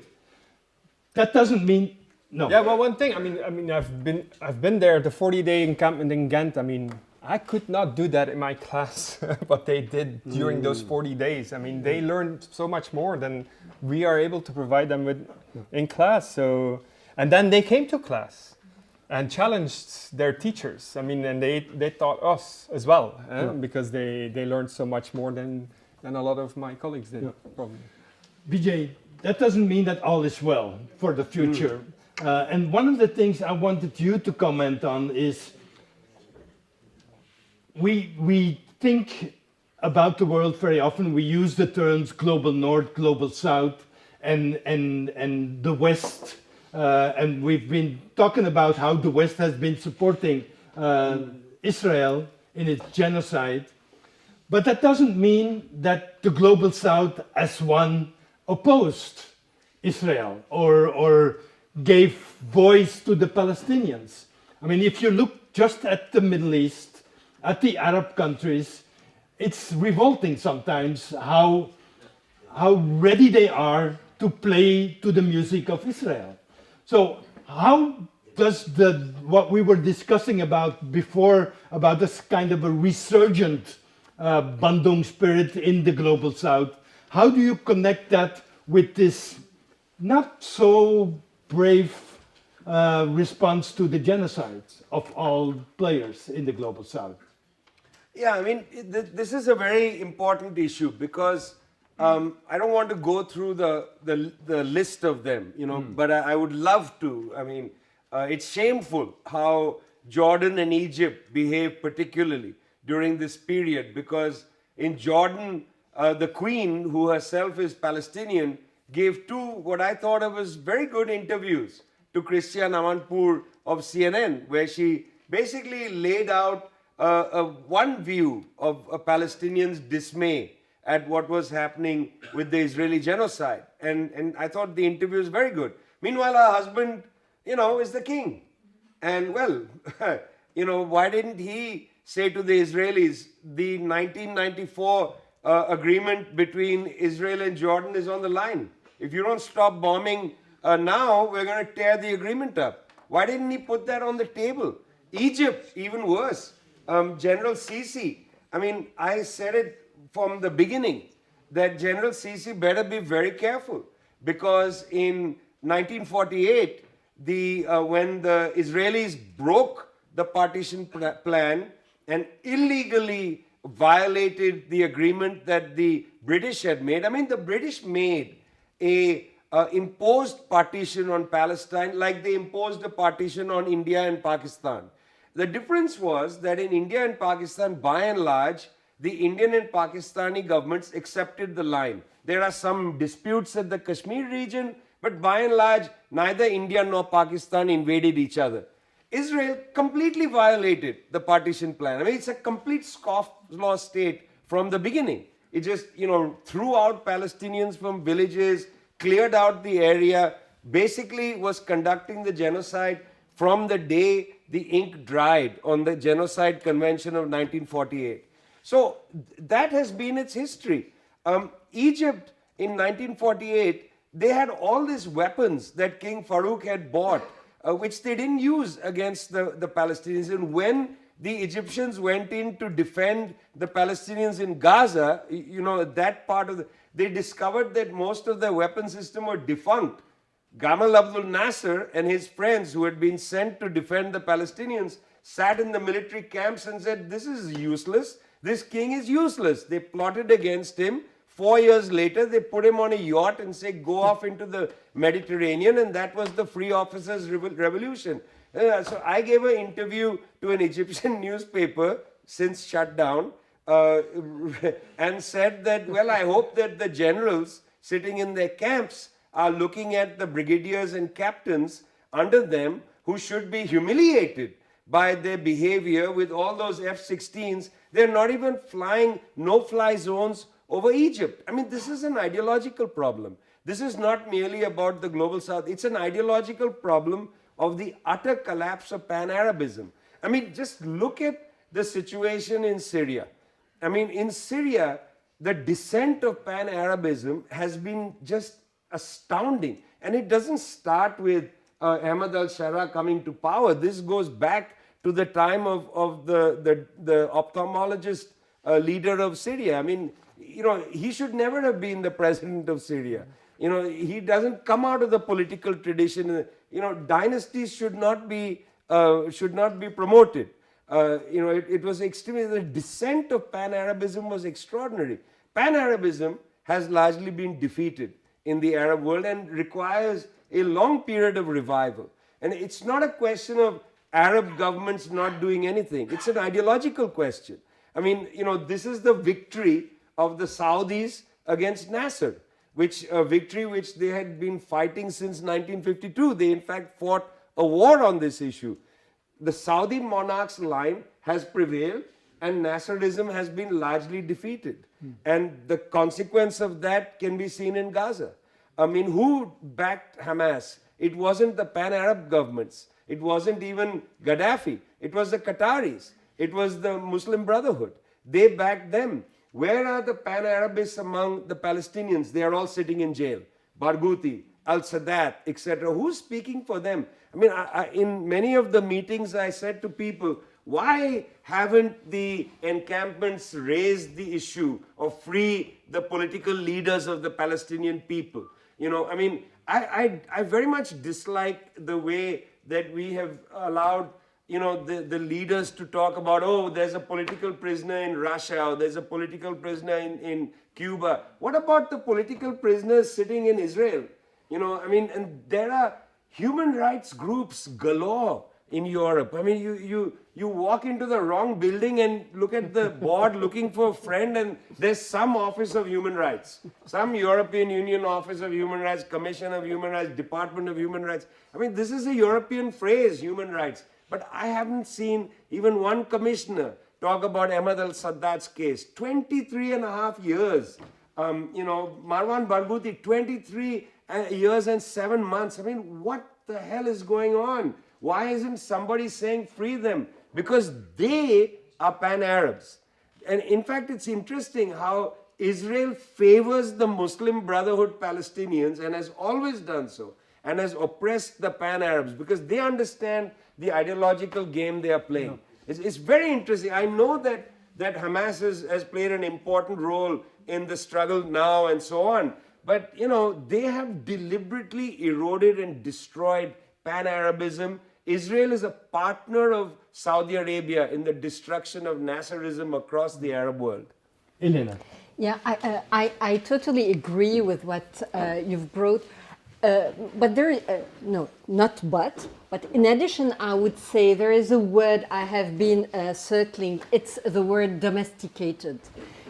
that doesn't mean no. Yeah, well, one thing. I've been there. The 40-day encampment in Ghent. I mean, I could not do that in my class. What they did during those 40 days. I mean, they learned so much more than we are able to provide them with in class. So, and then they came to class and challenged their teachers. I mean, and they taught us as well, because they learned so much more than a lot of my colleagues did, probably. Vijay, that doesn't mean that all is well for the future. And one of the things I wanted you to comment on is we think about the world very often. We use the terms global north, global south, and the West. And we've been talking about how the West has been supporting Israel in its genocide. But that doesn't mean that the global south as one opposed Israel or gave voice to the Palestinians. I mean, if you look just at the Middle East, at the Arab countries, it's revolting sometimes how ready they are to play to the music of Israel. So how does what we were discussing about before, about this kind of a resurgent Bandung spirit in the global south, how do you connect that with this not so brave response to the genocide of all players in the global south? Yeah, I mean, this is a very important issue because I don't want to go through the list of them, but I would love to. I mean, it's shameful how Jordan and Egypt behave particularly during this period, because in Jordan, the queen, who herself is Palestinian, gave two what I thought of as very good interviews to Christian Amanpour of CNN, where she basically laid out one view of a Palestinian's dismay at what was happening with the Israeli genocide. And I thought the interview was very good. Meanwhile, her husband, is the king. And well, why didn't he say to the Israelis, the 1994 agreement between Israel and Jordan is on the line. If you don't stop bombing now, we're going to tear the agreement up. Why didn't he put that on the table? Egypt, even worse. General Sisi, I mean, I said it from the beginning that General Sisi better be very careful, because in 1948, when the Israelis broke the partition plan and illegally violated the agreement that the British had made. I mean, the British made a imposed partition on Palestine like they imposed a partition on India and Pakistan. The difference was that in India and Pakistan, by and large, the Indian and Pakistani governments accepted the line. There are some disputes at the Kashmir region, but by and large, neither India nor Pakistan invaded each other. Israel completely violated the partition plan. I mean, it's a complete scofflaw state from the beginning. It just, threw out Palestinians from villages, cleared out the area, basically was conducting the genocide from the day the ink dried on the Genocide Convention of 1948. So that has been its history. Egypt in 1948, they had all these weapons that King Farouk had bought, which they didn't use against the Palestinians. And when the Egyptians went in to defend the Palestinians in Gaza, that part of they discovered that most of their weapon system were defunct. Gamal Abdul Nasser and his friends, who had been sent to defend the Palestinians, sat in the military camps and said, this is useless. This king is useless. They plotted against him. 4 years later, they put him on a yacht and say, go off into the Mediterranean, and that was the Free Officers' Revolution. So I gave an interview to an Egyptian newspaper, since shut down, and said that, well, I hope that the generals sitting in their camps are looking at the brigadiers and captains under them who should be humiliated by their behavior with all those F-16s. They're not even flying no-fly zones over Egypt. I mean, this is an ideological problem. This is not merely about the global south. It's an ideological problem of the utter collapse of pan-Arabism. I mean, just look at the situation in Syria. I mean, in Syria, the descent of pan-Arabism has been just, astounding. And it doesn't start with Ahmad al-Shara coming to power. This goes back to the time of the ophthalmologist leader of Syria. I mean, he should never have been the president of Syria. He doesn't come out of the political tradition. Dynasties should not be promoted. It was extremely, the descent of Pan-Arabism was extraordinary. Pan-Arabism has largely been defeated in the Arab world and requires a long period of revival. And it's not a question of Arab governments not doing anything. It's an ideological question. I mean, this is the victory of the Saudis against Nasser, which a victory which they had been fighting since 1952. They in fact fought a war on this issue. The Saudi monarch's line has prevailed and Nasserism has been largely defeated. And the consequence of that can be seen in Gaza. I mean, who backed Hamas? It wasn't the Pan-Arab governments. It wasn't even Gaddafi. It was the Qataris. It was the Muslim Brotherhood. They backed them. Where are the Pan-Arabists among the Palestinians? They are all sitting in jail. Barghouti, Al-Sadat, etc. Who's speaking for them? I mean, in many of the meetings I said to people, why haven't the encampments raised the issue of free the political leaders of the Palestinian people? I mean, I very much dislike the way that we have allowed the leaders to talk about, oh, there's a political prisoner in Russia, or there's a political prisoner in Cuba. What about the political prisoners sitting in Israel? I mean, and there are human rights groups galore in Europe. I mean, you walk into the wrong building and look at the board looking for a friend, and there's some office of human rights, some European Union office of human rights, Commission of Human Rights, Department of Human Rights. I mean, this is a European phrase, human rights. But I haven't seen even one commissioner talk about Ahmad al-Sadat's case. 23 and a half years. Marwan Barghouti, 23 years and 7 months. I mean, what the hell is going on? Why isn't somebody saying free them? Because they are Pan-Arabs. And in fact, it's interesting how Israel favors the Muslim Brotherhood Palestinians and has always done so, and has oppressed the Pan-Arabs because they understand the ideological game they are playing. It's very interesting. I know that Hamas has played an important role in the struggle now and so on, but they have deliberately eroded and destroyed Pan-Arabism. Israel is a partner of Saudi Arabia in the destruction of Nasserism across the Arab world. Elena. Yeah, I totally agree with what you've brought. But there is, but in addition, I would say there is a word I have been circling. It's the word domesticated.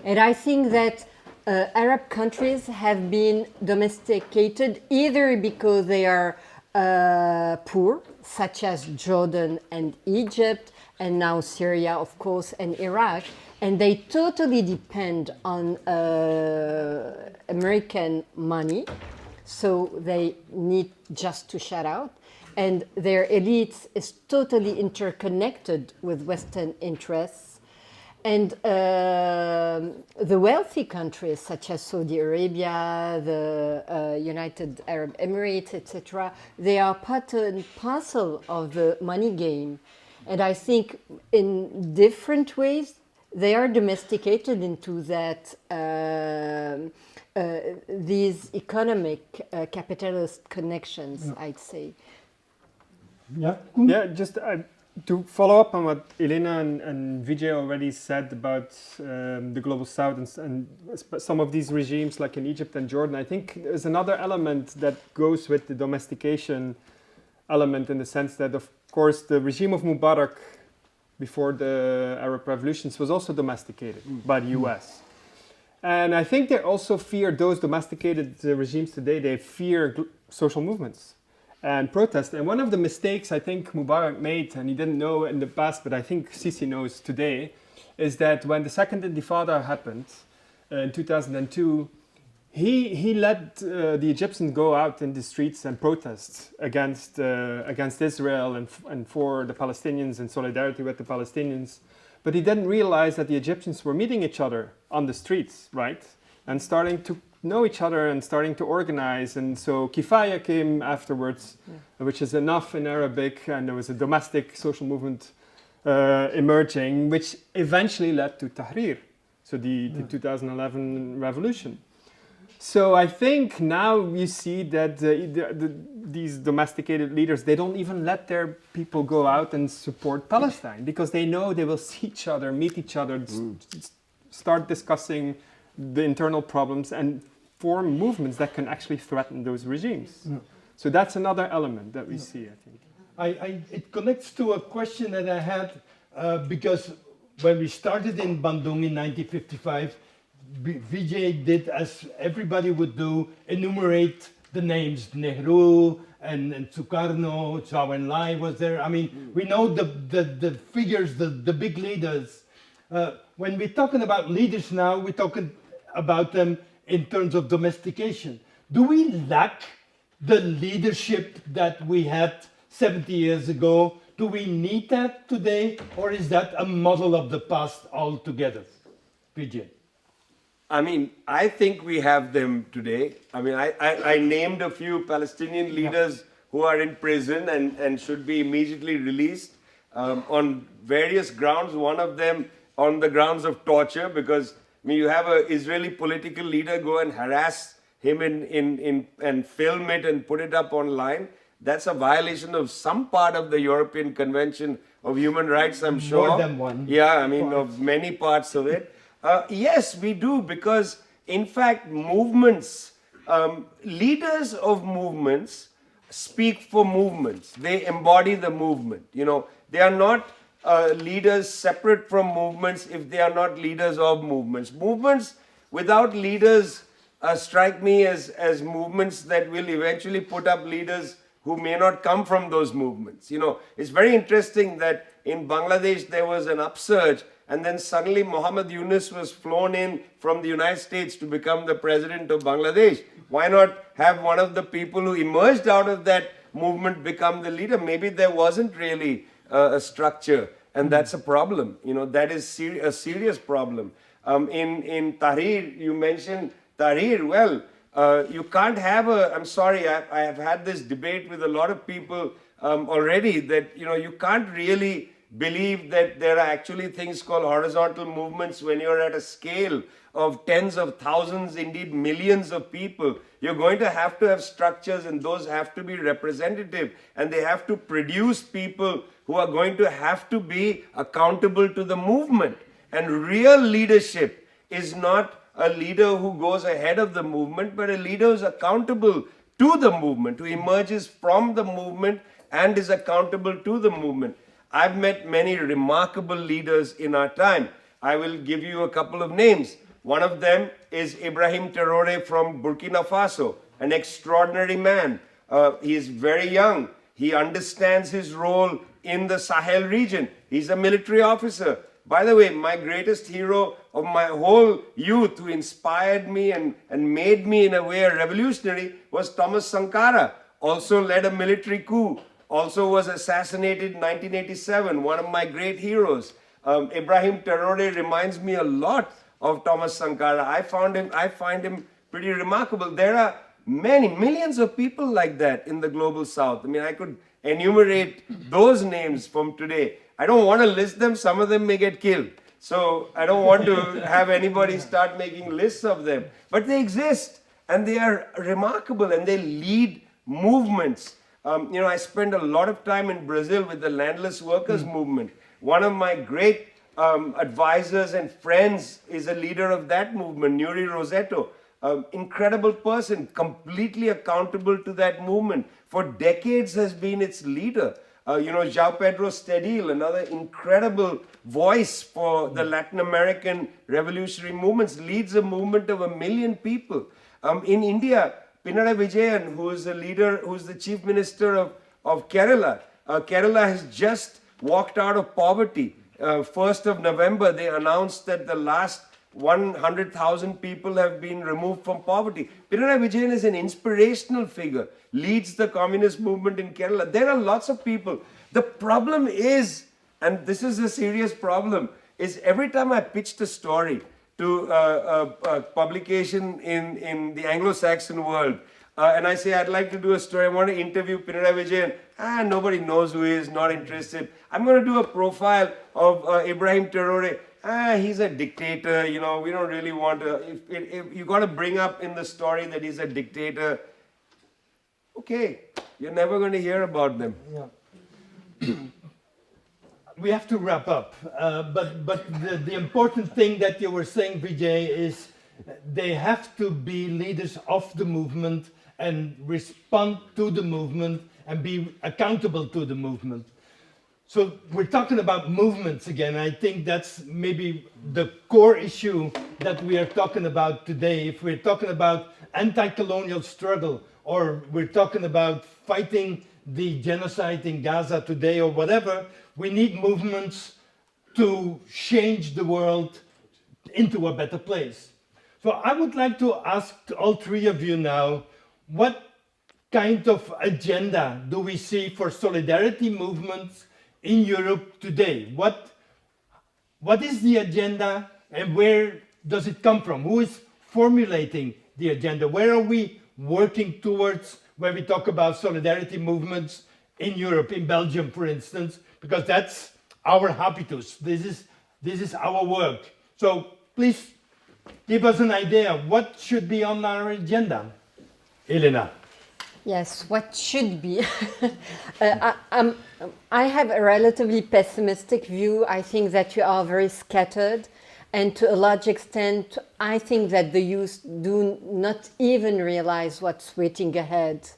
And I think that Arab countries have been domesticated either because they are poor, such as Jordan and Egypt, and now Syria, of course, and Iraq, and they totally depend on American money. So they need just to shut out, and their elites is totally interconnected with Western interests. And the wealthy countries such as Saudi Arabia, the United Arab Emirates, etc., they are part and parcel of the money game. And I think in different ways, they are domesticated into that these economic capitalist connections, I'd say. Yeah. Yeah, just to follow up on what Elena and Vijay already said about the global south and some of these regimes like in Egypt and Jordan, I think there's another element that goes with the domestication element in the sense that, of course, the regime of Mubarak before the Arab revolutions was also domesticated by the US. And I think they also fear those domesticated regimes today, they fear social movements and protests. And one of the mistakes I think Mubarak made, and he didn't know in the past, but I think Sisi knows today, is that when the second Intifada happened in 2002, he let the Egyptians go out in the streets and protest against Israel and for the Palestinians in solidarity with the Palestinians. But he didn't realize that the Egyptians were meeting each other on the streets, right? And starting to know each other and starting to organize. And so Kifaya came afterwards, which is enough in Arabic, and there was a domestic social movement emerging, which eventually led to Tahrir, so the 2011 revolution. So I think now you see that these domesticated leaders, they don't even let their people go out and support Palestine because they know they will see each other, meet each other, start discussing the internal problems and form movements that can actually threaten those regimes. So that's another element that we see, I think. It connects to a question that I had because when we started in Bandung in 1955, Vijay did as everybody would do, enumerate the names, Nehru and Sukarno, Zhou Enlai was there. I mean, we know the figures, the big leaders. When we're talking about leaders now, we're talking about them in terms of domestication. Do we lack the leadership that we had 70 years ago? Do we need that today, or is that a model of the past altogether? Vijay. I mean, I think we have them today. I mean, I named a few Palestinian leaders who are in prison and should be immediately released on various grounds. One of them on the grounds of torture, because I mean, you have an Israeli political leader go and harass him and film it and put it up online. That's a violation of some part of the European Convention of Human Rights, I'm sure. More than one. Yeah, I mean, of many parts of it. Yes, we do, because in fact, movements, leaders of movements speak for movements. They embody the movement. You know, they are not leaders separate from movements if they are not leaders of movements. Movements without leaders strike me as movements that will eventually put up leaders who may not come from those movements. You know, it's very interesting that in Bangladesh there was an upsurge, and then suddenly Muhammad Yunus was flown in from the United States to become the president of Bangladesh. Why not have one of the people who emerged out of that movement become the leader? Maybe there wasn't really a structure, and that's a problem. You know, that is a serious problem. In Tahrir, you mentioned Tahrir. Well, you can't have I'm sorry, I have had this debate with a lot of people already that, you know, you can't really believe that there are actually things called horizontal movements when you're at a scale of tens of thousands, indeed millions of people. You're going to have structures, and those have to be representative, and they have to produce people who are going to have to be accountable to the movement. And real leadership is not a leader who goes ahead of the movement, but a leader who's accountable to the movement, who emerges from the movement and is accountable to the movement. I've met many remarkable leaders in our time. I will give you a couple of names. One of them is Ibrahim Traoré from Burkina Faso, an extraordinary man. He is very young. He understands his role in the Sahel region. He's a military officer. By the way, my greatest hero of my whole youth, who inspired me and made me in a way a revolutionary, was Thomas Sankara. Also led a military coup. Also was assassinated in 1987, one of my great heroes. Ibrahim Traoré reminds me a lot of Thomas Sankara. I find him pretty remarkable. There are millions of people like that in the global south. I mean, I could enumerate those names from today. I don't want to list them. Some of them may get killed. So I don't want to have anybody start making lists of them. But they exist, and they are remarkable, and they lead movements. You know, I spent a lot of time in Brazil with the landless workers movement. One of my great advisors and friends is a leader of that movement, Nuri Rosetto. Incredible person, completely accountable to that movement. For decades has been its leader. You know, João Pedro Stedil, another incredible voice for the Latin American revolutionary movements, leads a movement of 1 million people. In India, Pinarayi Vijayan, who is the leader, who is the chief minister of Kerala. Kerala has just walked out of poverty. 1st of November, they announced that the last 100,000 people have been removed from poverty. Pinarayi Vijayan is an inspirational figure, leads the communist movement in Kerala. There are lots of people. The problem is, and this is a serious problem, is every time I pitched a story, to a publication in the Anglo-Saxon world, and I say I'd like to do a story, I want to interview Pinarayi Vijayan, nobody knows who he is, not interested. I'm going to do a profile of Ibrahim Traore. He's a dictator, you know, we don't really want to, if you got to bring up in the story that he's a dictator, okay, you're never going to hear about them. Yeah. We have to wrap up, but the important thing that you were saying, Vijay, is they have to be leaders of the movement and respond to the movement and be accountable to the movement. So we're talking about movements again. I think that's maybe the core issue that we are talking about today. If we're talking about anti-colonial struggle, or we're talking about fighting the genocide in Gaza today or whatever, we need movements to change the world into a better place. So I would like to ask all three of you now, what kind of agenda do we see for solidarity movements in Europe today? What is the agenda and where does it come from? Who is formulating the agenda? Where are we working towards when we talk about solidarity movements in Europe, in Belgium, for instance, because that's our habitus. This is our work. So please give us an idea. What should be on our agenda? Elena. Yes, what should be? I have a relatively pessimistic view. I think that you are very scattered. And to a large extent, I think that the youth do not even realize what's waiting ahead.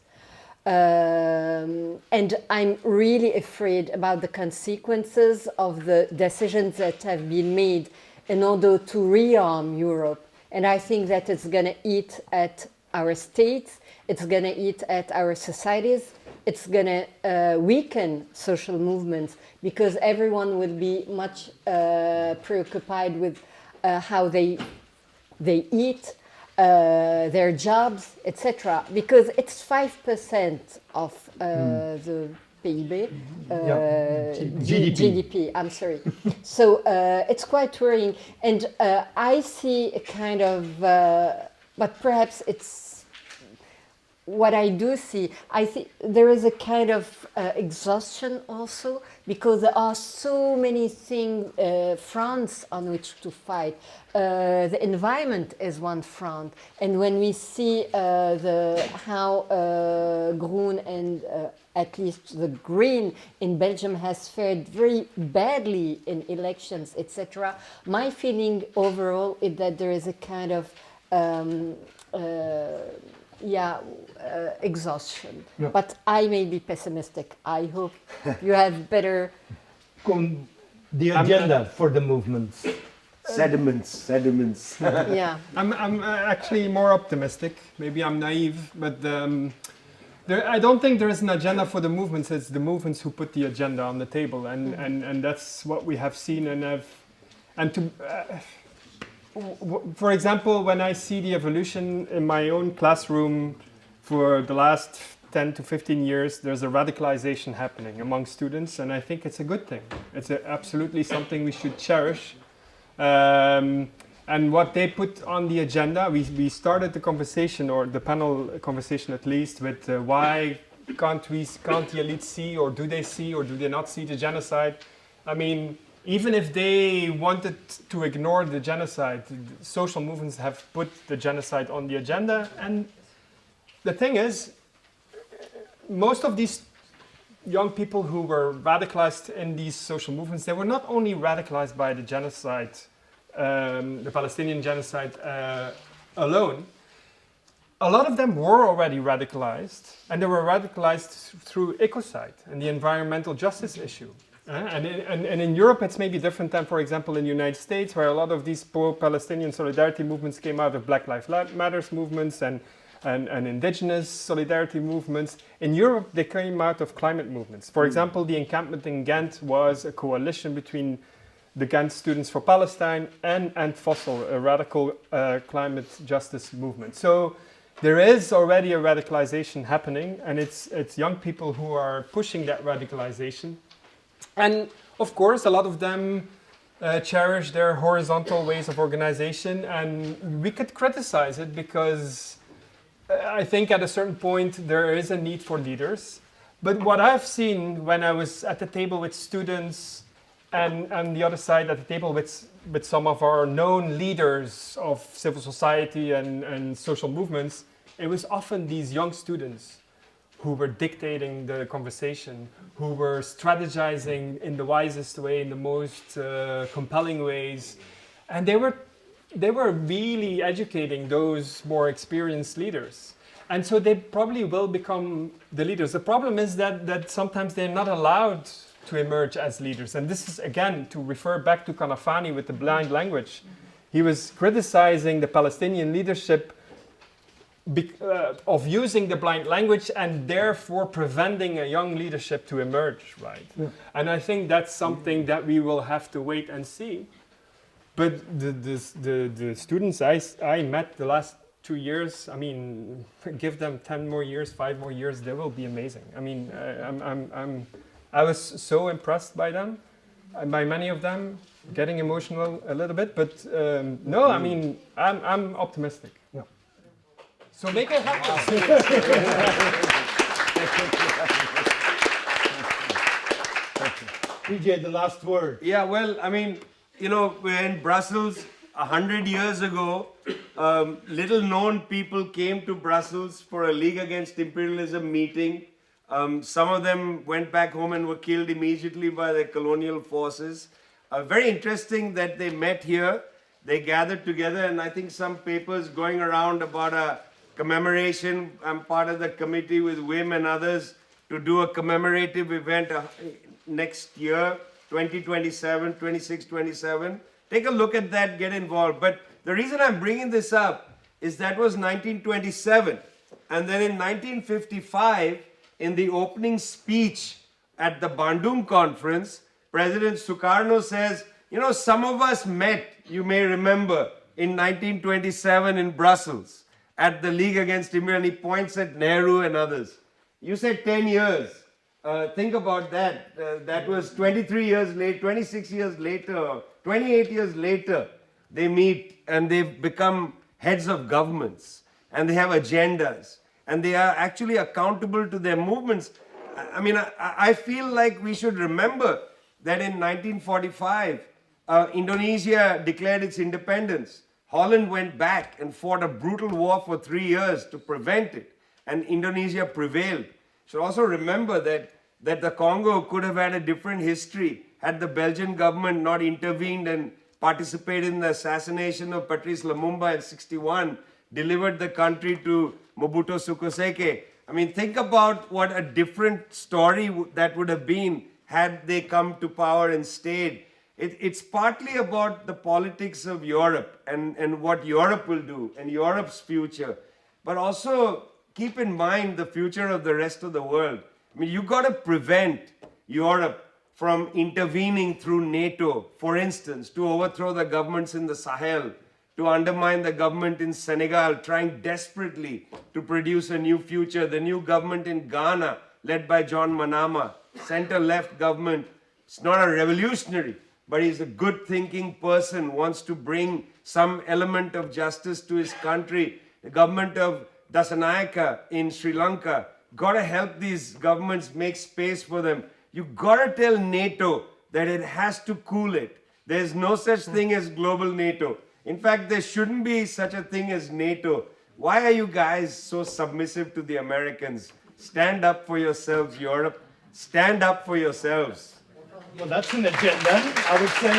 And I'm really afraid about the consequences of the decisions that have been made in order to rearm Europe. And I think that it's going to eat at our states, it's going to eat at our societies, it's going to weaken social movements, because everyone will be much preoccupied with how they eat, their jobs, etc. Because it's 5% of the PIB, GDP, I'm sorry. So it's quite worrying. And I see a kind of, but perhaps it's, what I do see, I think there is a kind of exhaustion also, because there are so many fronts on which to fight. The environment is one front, and when we see how Groen and at least the Green in Belgium has fared very badly in elections, etc., my feeling overall is that there is a kind of exhaustion. Yeah. But I may be pessimistic. I hope you have better... The agenda for the movements. Sediments. Yeah. I'm actually more optimistic. Maybe I'm naive, but I don't think there is an agenda for the movements. It's the movements who put the agenda on the table, and that's what we have seen for example, when I see the evolution in my own classroom for the last 10 to 15 years, there's a radicalization happening among students, and I think it's a good thing. It's absolutely something we should cherish. And what they put on the agenda, we started the conversation, or the panel conversation at least, with why can't the elites see, or do they see, or do they not see the genocide? I mean, even if they wanted to ignore the genocide, social movements have put the genocide on the agenda. And the thing is, most of these young people who were radicalized in these social movements, they were not only radicalized by the genocide, the Palestinian genocide alone. A lot of them were already radicalized, and they were radicalized through ecocide and the environmental justice issue. And in Europe, it's maybe different than, for example, in the United States, where a lot of these pro-Palestinian solidarity movements came out of Black Lives Matter movements and indigenous solidarity movements. In Europe, they came out of climate movements. For example, the encampment in Ghent was a coalition between the Ghent Students for Palestine and Fossil, a radical climate justice movement. So there is already a radicalization happening, and it's young people who are pushing that radicalization. And of course, a lot of them cherish their horizontal ways of organization, and we could criticize it because I think at a certain point there is a need for leaders. But what I've seen when I was at the table with students and the other side at the table with some of our known leaders of civil society and social movements, it was often these young students who were dictating the conversation, who were strategizing in the wisest way, in the most compelling ways. And they were really educating those more experienced leaders. And so they probably will become the leaders. The problem is that sometimes they're not allowed to emerge as leaders. And this is, again, to refer back to Kanafani with the blind language. He was criticizing the Palestinian leadership of using the blind language and therefore preventing a young leadership to emerge, right? Yeah. And I think that's something that we will have to wait and see. But the students I met the last 2 years, I mean, give them 10 more years, 5 more years, they will be amazing. I mean, I was so impressed by them, by many of them, getting emotional a little bit, but no, I mean, I'm optimistic. Yeah. So make it happen. PJ, the last word. Yeah, well, I mean, you know, we're in Brussels 100 years ago. Little known people came to Brussels for a League Against Imperialism meeting. Some of them went back home and were killed immediately by the colonial forces. Very interesting that they met here. They gathered together, and I think some papers going around about a commemoration. I'm part of the committee with Wim and others to do a commemorative event next year, 2027, 26, 27. Take a look at that, get involved. But the reason I'm bringing this up is that was 1927. And then in 1955, in the opening speech at the Bandung conference, President Sukarno says, you know, some of us met, you may remember, in 1927 in Brussels at the League Against Imperialism. He points at Nehru and others. You said 10 years. Think about that. That was 23 years later, 26 years later, 28 years later, they meet and they've become heads of governments and they have agendas and they are actually accountable to their movements. I mean, I feel like we should remember that in 1945, Indonesia declared its independence. Holland went back and fought a brutal war for 3 years to prevent it, and Indonesia prevailed. Should also remember that the Congo could have had a different history had the Belgian government not intervened and participated in the assassination of Patrice Lumumba in 61, delivered the country to Mobutu Seko Seko. I mean, think about what a different story that would have been had they come to power and stayed. It's partly about the politics of Europe and what Europe will do and Europe's future. But also keep in mind the future of the rest of the world. I mean, you've got to prevent Europe from intervening through NATO, for instance, to overthrow the governments in the Sahel, to undermine the government in Senegal, trying desperately to produce a new future. The new government in Ghana, led by John Manama, center-left government. It's not a revolutionary, but he's a good-thinking person, wants to bring some element of justice to his country. The government of Dasanayaka in Sri Lanka, got to help these governments make space for them. You've got to tell NATO that it has to cool it. There's no such thing as global NATO. In fact, there shouldn't be such a thing as NATO. Why are you guys so submissive to the Americans? Stand up for yourselves, Europe. Stand up for yourselves. Well, that's an agenda, I would say.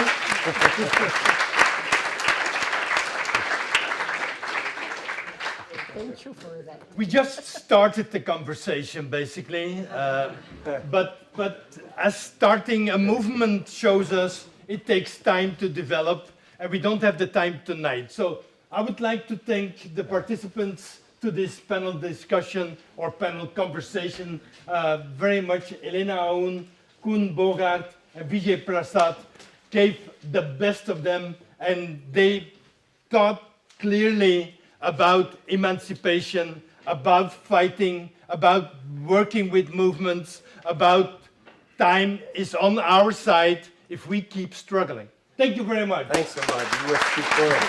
Thank you for that. We just started the conversation, basically. But as starting a movement shows us, it takes time to develop, and we don't have the time tonight. So I would like to thank the participants to this panel discussion or panel conversation very much. Elena Aoun, Koen Bogart, and Vijay Prasad gave the best of them, and they taught clearly about emancipation, about fighting, about working with movements, about time is on our side if we keep struggling. Thank you very much. Thanks so much. You were superb.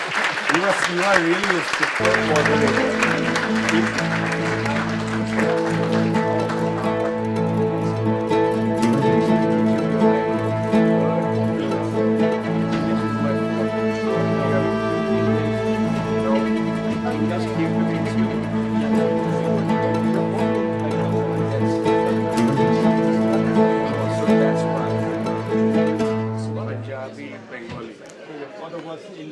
You are really a superb moderator.